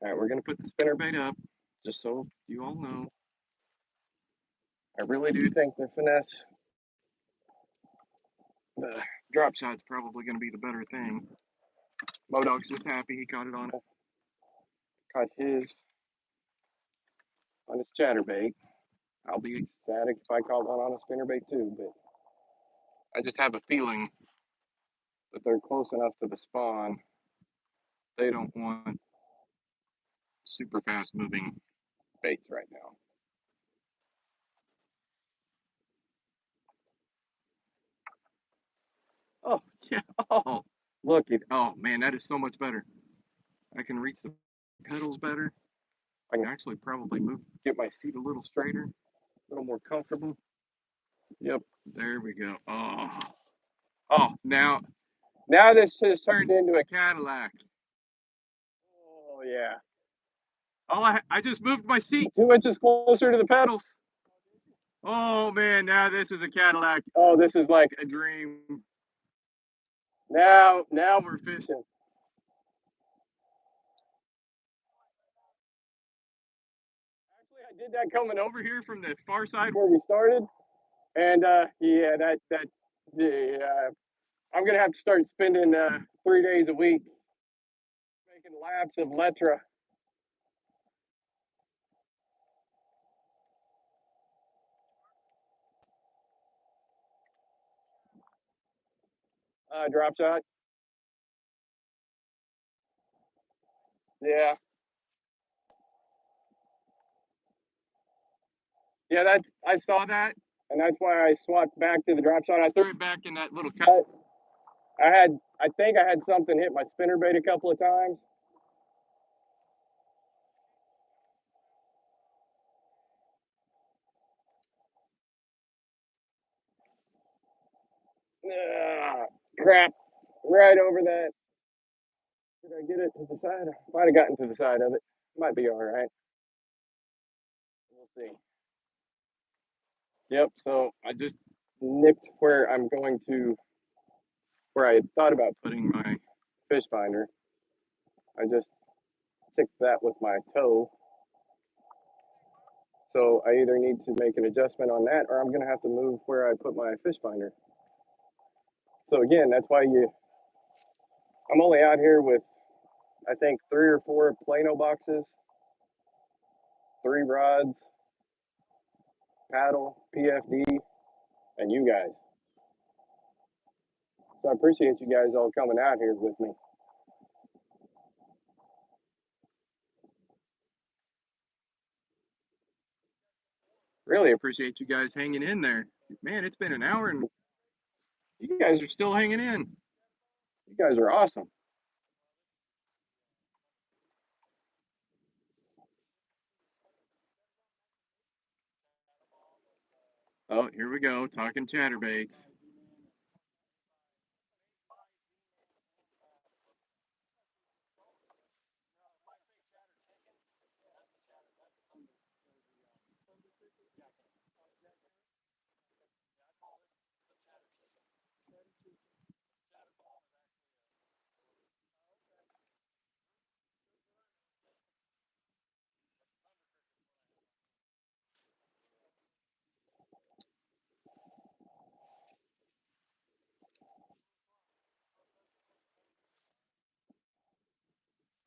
Speaker 1: All right, we're going to put the spinnerbait up, just so you all know. I really do think the finesse, the drop shot's probably going to be the better thing. Modog's just happy he caught his on his chatterbait. I'll be ecstatic if I caught one on a spinnerbait too, but I just have a feeling that they're close enough to the spawn. They don't want super fast moving baits right now. Oh, yeah. Oh, look at, oh man, that is so much better. I can reach the pedals better. I can actually probably get my seat a little straighter, a little more comfortable. Yep, there we go. Oh, now this just turned into a Cadillac. Oh yeah. Oh, I just moved my seat 2 inches closer to the pedals. Oh man, now this is a Cadillac. Oh, this is like a dream. Now we're fishing. Actually, I did that coming over here from the far side where we started, and yeah, I'm gonna have to start spending 3 days a week making laps of Letra. Drop shot. Yeah. Yeah, I saw that, and that's why I swapped back to the drop shot. I threw it back in that little cut. I think I had something hit my spinnerbait a couple of times.
Speaker 3: Crap, right over that. Did I get it to the side? Might have gotten to the side of it. Might be all right. We'll see. Yep, so I just nipped where I'm going to, where I had thought about putting my fish finder. I just ticked that with my toe. So I either need to make an adjustment on that or I'm going to have to move where I put my fish finder. So again, that's why I'm only out here with, I think, 3 or 4 Plano boxes, 3 rods, paddle, PFD, and you guys. So I appreciate you guys all coming out here with me.
Speaker 1: Really appreciate you guys hanging in there. Man, it's been an hour and you guys are still hanging in.
Speaker 3: You guys are awesome.
Speaker 1: Oh, here we go, talking chatterbaits.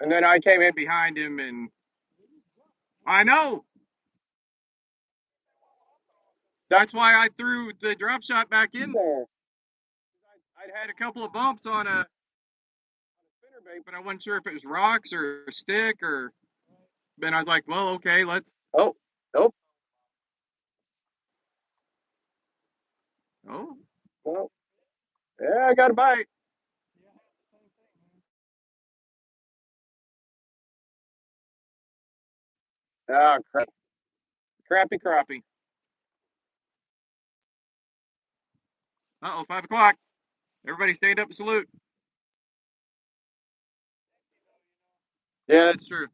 Speaker 3: And then I came in
Speaker 1: Behind him, and I know. That's why I threw the drop shot back in there. I'd had a couple of bumps on a spinnerbait, but I wasn't sure if it was rocks or a stick or. Then I was like, well, okay, let's.
Speaker 3: Oh, nope.
Speaker 1: Oh,
Speaker 3: Well, yeah, I got a bite. Ah, crap. Crappy crappie.
Speaker 1: Uh-oh, 5 o'clock. Everybody stand up and salute.
Speaker 3: Yeah,
Speaker 1: That's true.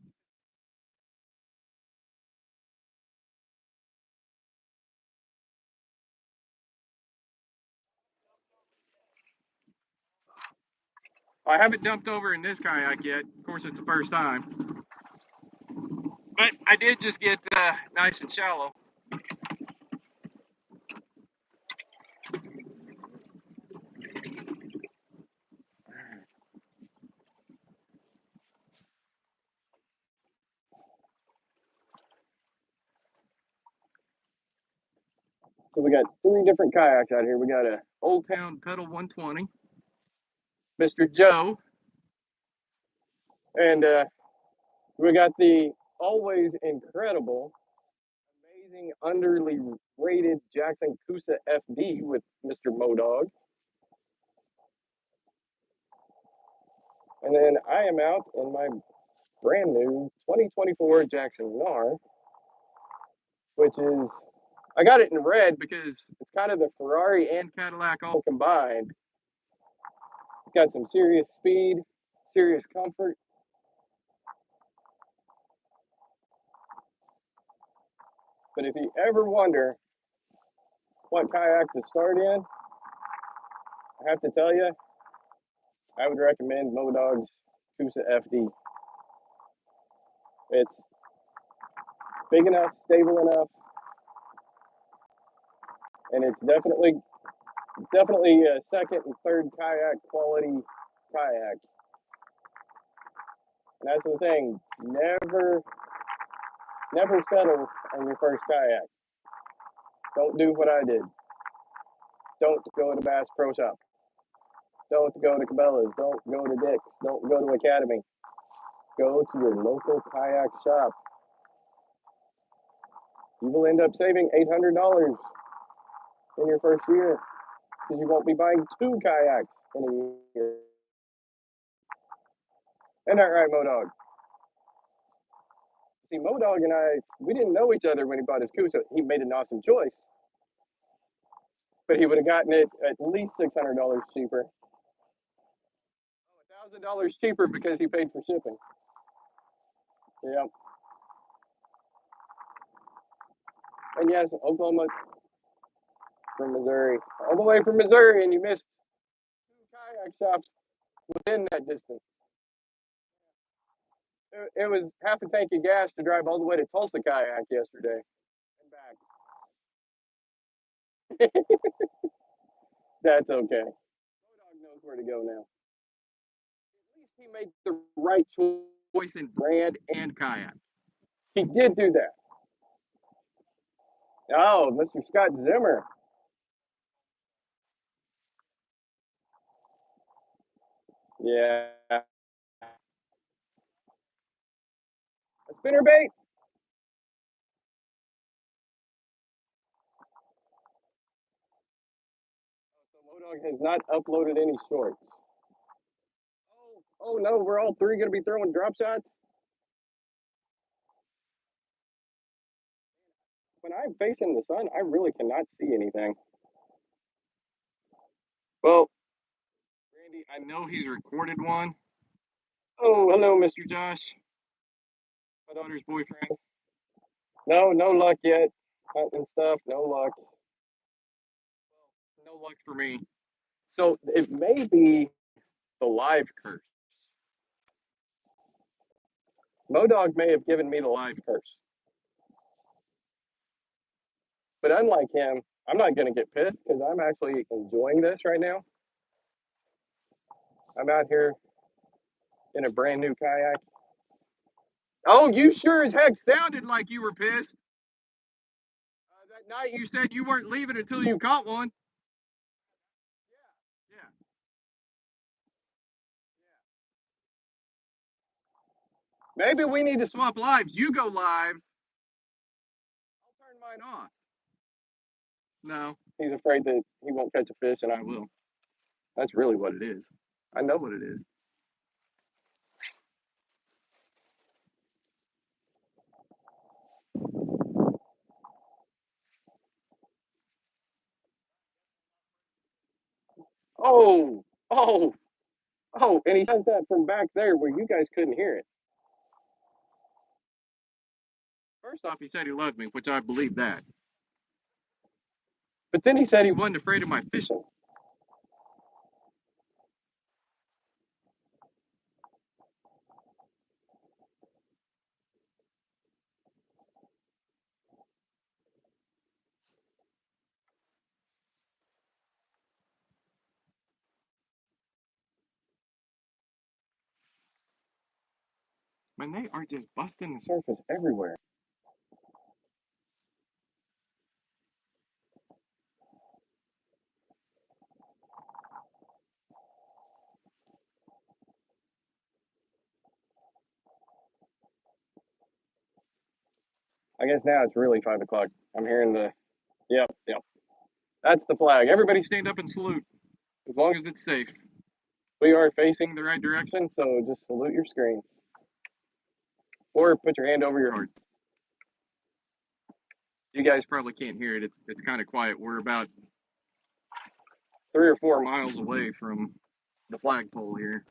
Speaker 1: I haven't dumped over in this kayak yet. Of course, it's the first time. But I did just get nice and shallow.
Speaker 3: so we got 3 different kayaks out here. We got a
Speaker 1: Old Town Pedal 120.
Speaker 3: Mr. Joe,
Speaker 1: Joe.
Speaker 3: and we got the always incredible, amazing, underly rated Jackson Coosa FD with Mr. Modog. And then I am out in my brand new 2024 Jackson Knarr, which is, I got it in red because it's kind of the Ferrari and Cadillac all combined. It's got some serious speed, serious comfort. But if you ever wonder what kayak to start in, I have to tell you, I would recommend Modog's Coosa FD. It's big enough, stable enough, and it's definitely a second and third kayak quality kayak. And that's the thing, never settle on your first kayak. Don't do what I did. Don't go to Bass Pro Shop. Don't go to Cabela's. Don't go to Dick's. Don't go to Academy. Go to your local kayak shop. You will end up saving $800 in your first year because you won't be buying 2 kayaks in a year. Isn't that right, Modog? See, Modog and I, we didn't know each other when he bought his Coosa. He made an awesome choice, but he would have gotten it at least $600 cheaper $1,000 cheaper because he paid for shipping. Yeah. And yes, Oklahoma from Missouri, all the way from Missouri, and you missed 2 kayak shops within that distance. It was half a tank of gas to drive all the way to Tulsa kayak yesterday and back. That's okay. Dog knows where to go now. At least he made the right choice in brand and kayak. He did do that. Oh, Mr. Scott Zimmer. Yeah. A spinnerbait? So Modog has not uploaded any shorts. Oh no, we're all three going to be throwing drop shots? When I'm facing the sun, I really cannot see anything. Well,
Speaker 1: Randy, I know he's recorded one.
Speaker 3: oh, hello, Mr.
Speaker 1: Josh, my daughter's boyfriend.
Speaker 3: No luck yet. Hunting stuff, no luck.
Speaker 1: No luck for me.
Speaker 3: So it may be the live curse. Modog may have given me the live curse. But unlike him, I'm not going to get pissed because I'm actually enjoying this right now. I'm out here in a brand new kayak. Oh, you sure as heck
Speaker 1: Sounded like you were pissed. That night you said you weren't leaving until you caught one. Yeah.
Speaker 3: Maybe we need to swap.
Speaker 1: Swap lives. You go live. I'll turn mine off. No,
Speaker 3: He's afraid that he won't catch a fish, and
Speaker 1: I will.
Speaker 3: That's really what it is.
Speaker 1: I know what it is.
Speaker 3: Oh, and he says that from back there where you guys couldn't hear it.
Speaker 1: First off, he said he loved me, which I believe that.
Speaker 3: But then he said
Speaker 1: He wasn't afraid of my fishing. Man, they are just busting the surface.
Speaker 3: surface everywhere. I guess now it's really 5 o'clock. I'm hearing the, yep. That's the flag. Everybody
Speaker 1: Stand up and salute, as long as it's safe.
Speaker 3: we are facing
Speaker 1: The right direction.
Speaker 3: so just salute your screen. Or put your hand over your heart.
Speaker 1: You guys probably can't hear it. It's kind of quiet. We're about
Speaker 3: 3 or 4
Speaker 1: miles away from the flagpole here.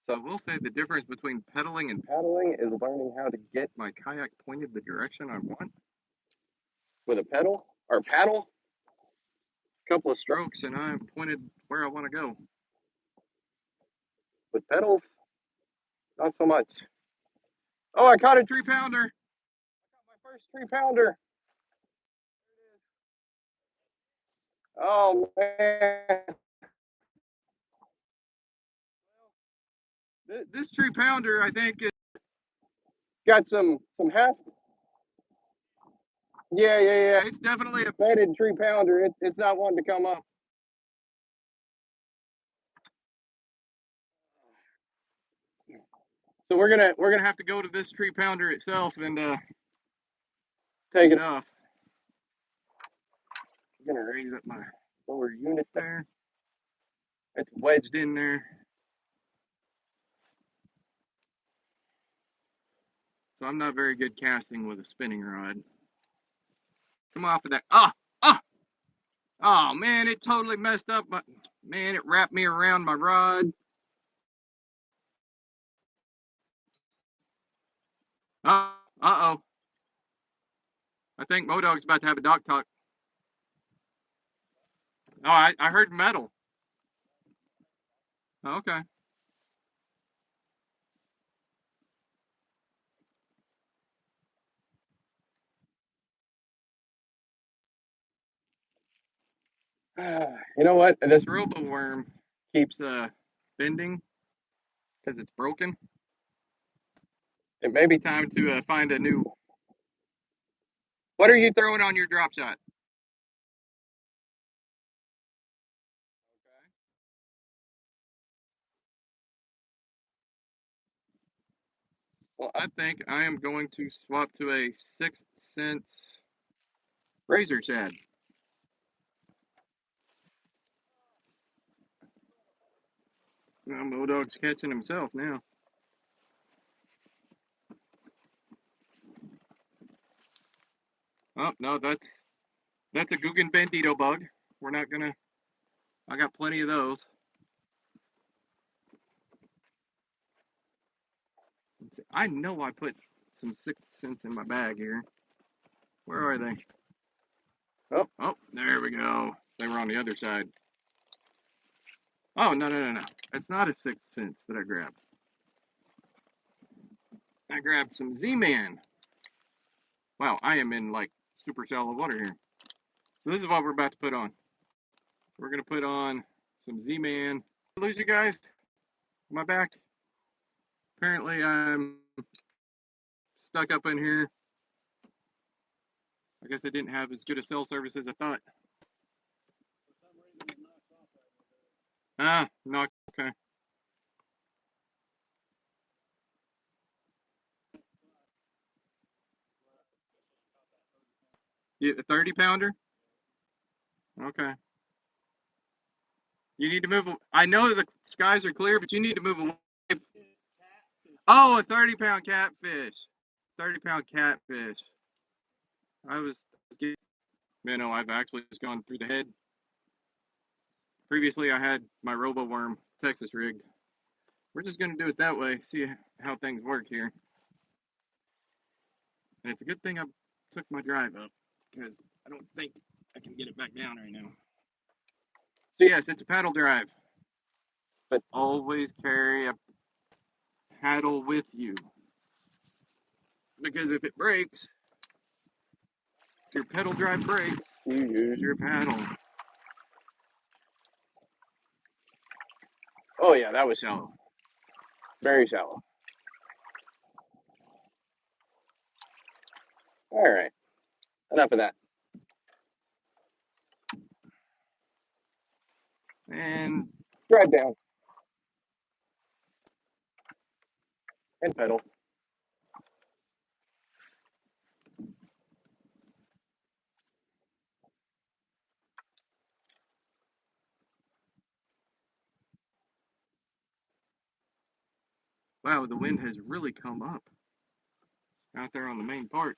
Speaker 1: So I will say the difference between pedaling and
Speaker 3: paddling is learning how to get
Speaker 1: my kayak pointed the direction I want.
Speaker 3: with a pedal or paddle.
Speaker 1: Couple of strokes and I'm pointed where I want to go.
Speaker 3: With pedals, not so much. Oh, I caught a
Speaker 1: 3-pounder.
Speaker 3: my first 3-pounder. Oh man,
Speaker 1: This tree pounder, I think, is
Speaker 3: got some half. Yeah.
Speaker 1: it's definitely a.
Speaker 3: Bedded tree pounder. It's not wanting to come up. So
Speaker 1: We're gonna have to go to this tree pounder itself and
Speaker 3: take
Speaker 1: take
Speaker 3: it.
Speaker 1: it off. I'm gonna raise up my
Speaker 3: Lower unit.
Speaker 1: there.
Speaker 3: It's wedged.
Speaker 1: Wedged in there. So I'm not very good casting with a spinning rod. Come off of that. Oh man, it totally messed up my man, it wrapped me around my rod. Uh-oh. I think Modog's about to have a dog talk. Oh, I heard metal. Okay.
Speaker 3: You know what?
Speaker 1: This robo worm keeps bending because it's broken.
Speaker 3: It may be.
Speaker 1: Time to find a new. What are you throwing on your drop shot? Well, I think I am going to swap to a 6th Sense razor shad. Well, Modog's catching himself now. Oh no, that's a Guggen Bandito bug. We're not gonna. I got plenty of those. I know I put some 6th Sense in my bag here. Where are they? Oh, there we go. They were on the other side. Oh, no. It's not a 6th Sense that I grabbed. I grabbed some Z-Man. Wow, I am in like super shallow water here. So this is what we're about to put on. We're gonna put on some Z-Man. Lose you guys? Am I back? Apparently I'm stuck up in here. I guess I didn't have as good a cell service as I thought. No, okay. You, a 30 pounder? Okay. You need to move. I know the skies are clear, but you need to move away. Oh, a 30-pound catfish. 30-pound catfish. I was, I've actually just gone through the head. Previously, I had my robo worm Texas rigged. We're just going to do it that way, see how things work here. And it's a good thing I took my drive up because I don't think I can get it back down right now. So, yes, it's a paddle drive, but always carry a paddle with you because if it breaks, if your pedal drive breaks, you use your paddle.
Speaker 3: Oh yeah, that was
Speaker 1: shallow.
Speaker 3: Very shallow. All right, enough of that.
Speaker 1: And
Speaker 3: drive down and pedal.
Speaker 1: wow, the wind has really come up out there on the main part.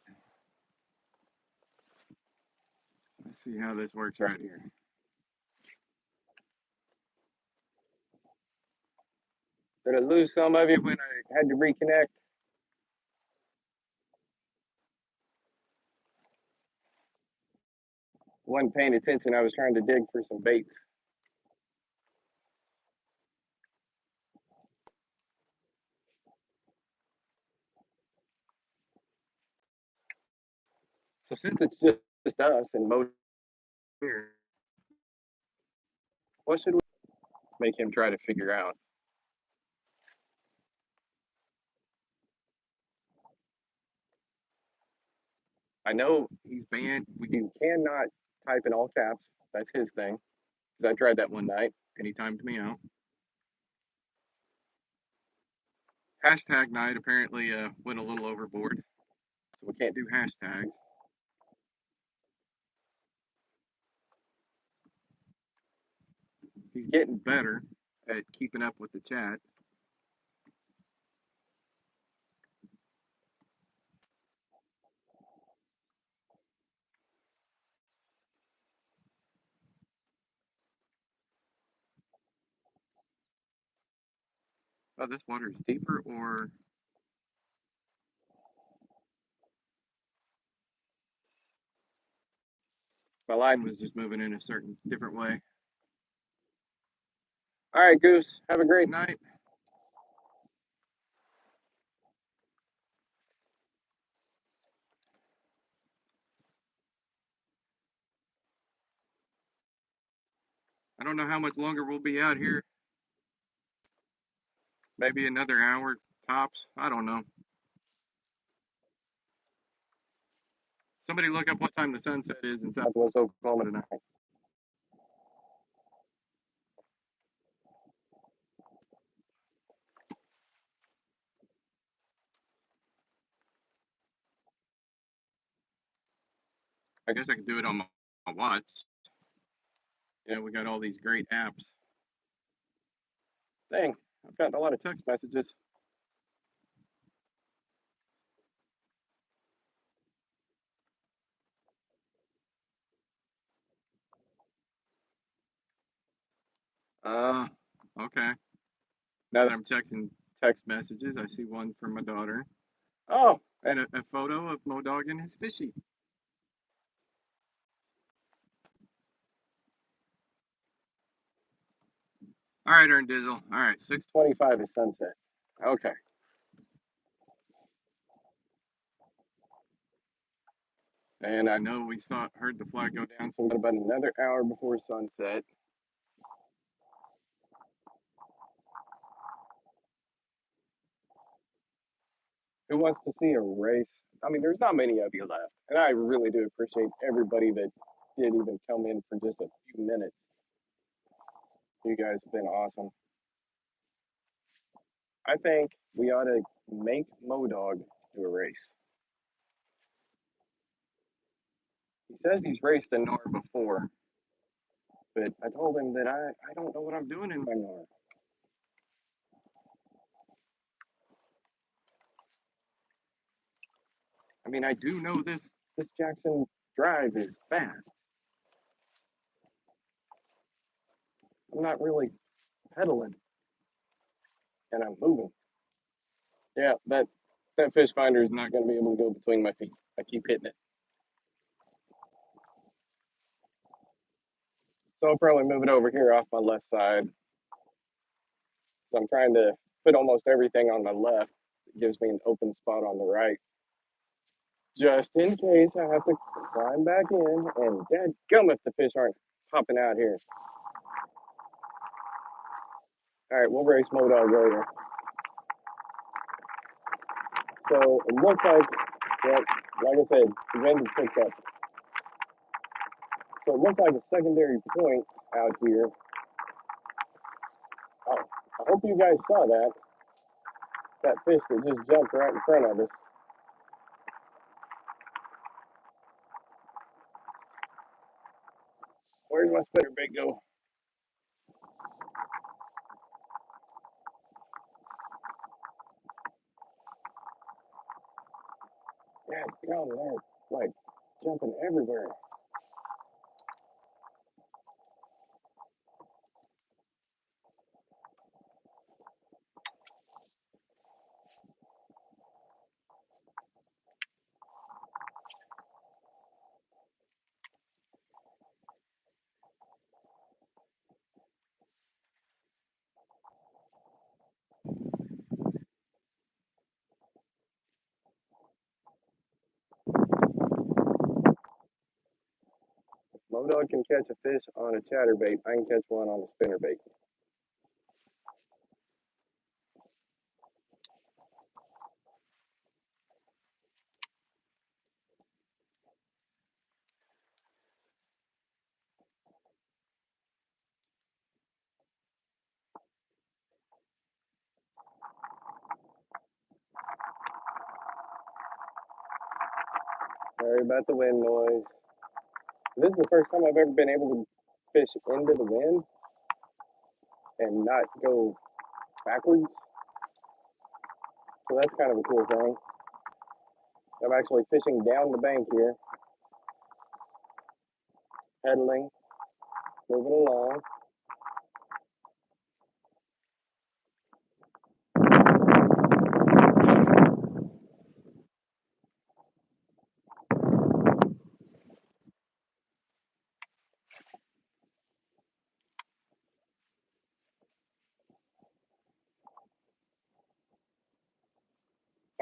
Speaker 1: Let's see how this works right here.
Speaker 3: Did I lose some of you when I had to reconnect? Wasn't paying attention. I was trying to dig for some baits. So since it's just us and most here, What should we make him try to figure out? I know he's banned. You cannot type in all caps. That's his thing. Because I tried that one night and he timed me out. Hashtag night apparently went a little overboard. So we can't do hashtags. He's getting better at keeping up with the chat. Oh, this water is deeper, or my line was just moving in a certain different way. All right, Goose. Have a great night. I don't know how much longer we'll be out here. Maybe another hour tops. I don't know. Somebody look up what time the sunset is in Southwest Oklahoma tonight. I guess I could do it on my watch. Yeah, we got all these great apps. Dang, I've gotten a lot of text messages. Okay. Now that I'm checking text messages, I see one from my daughter. Oh, and a photo of Modog and his fishy. All right, Earn Dizzle. All right, 6:25 is sunset. Okay. And I know we heard the flag go down, so we got about another hour before sunset. Who wants to see a race? I mean, there's not many of you left, and I really do appreciate everybody that did even come in for just a few minutes. You guys have been awesome. I think we ought to make Modog do a race. He says he's raced in Knarr before, but I told him that I don't know what I'm doing in my Knarr. I mean, I do know this Jackson Drive is fast. I'm not really pedaling, and I'm moving. Yeah, that fish finder is not going to be able to go between my feet. I keep hitting it. So I'll probably move it over here off my left side. So I'm trying to put almost everything on my left. It gives me an open spot on the right. Just in case I have to climb back in, and dadgum if the fish aren't popping out here. All right, we'll race Modog later. So it looks like, well, like I said, the wind has picked up. So it looks like a secondary point out here. Oh, I hope you guys saw that. That fish that just jumped right in front of us. Where's my spinner bait go? Yeah, get on there, like jumping everywhere. Low Dog can catch a fish on a chatterbait. I can catch one on a spinnerbait. Sorry about the wind noise. This is the first time I've ever been able to fish into the wind and not go backwards. So that's kind of a cool thing. I'm actually fishing down the bank here, pedaling, moving along.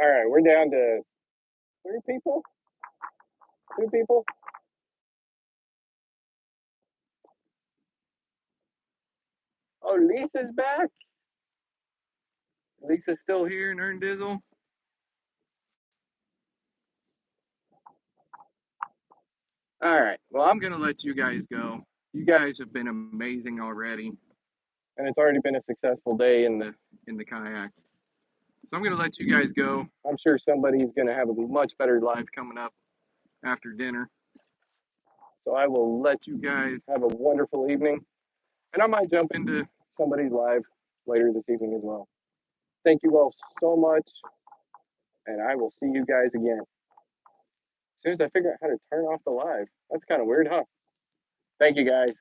Speaker 3: All right, we're down to 3 people, 2 people. Oh, Lisa's back.
Speaker 1: Lisa's still here in Earn Dizzle.
Speaker 3: All right, well,
Speaker 1: I'm gonna let you guys go. You guys have been amazing already
Speaker 3: and it's already been a successful day, and
Speaker 1: in the kayak. So I'm gonna let you guys go.
Speaker 3: I'm sure somebody's going to have a much better life.
Speaker 1: Live coming up after dinner.
Speaker 3: So I will let
Speaker 1: You guys
Speaker 3: have a wonderful evening, and I might jump
Speaker 1: into
Speaker 3: somebody's live later this evening as well. Thank you all so much, and I will see you guys again as soon as I figure out how to turn off the live. That's kind of weird, huh? Thank you, guys.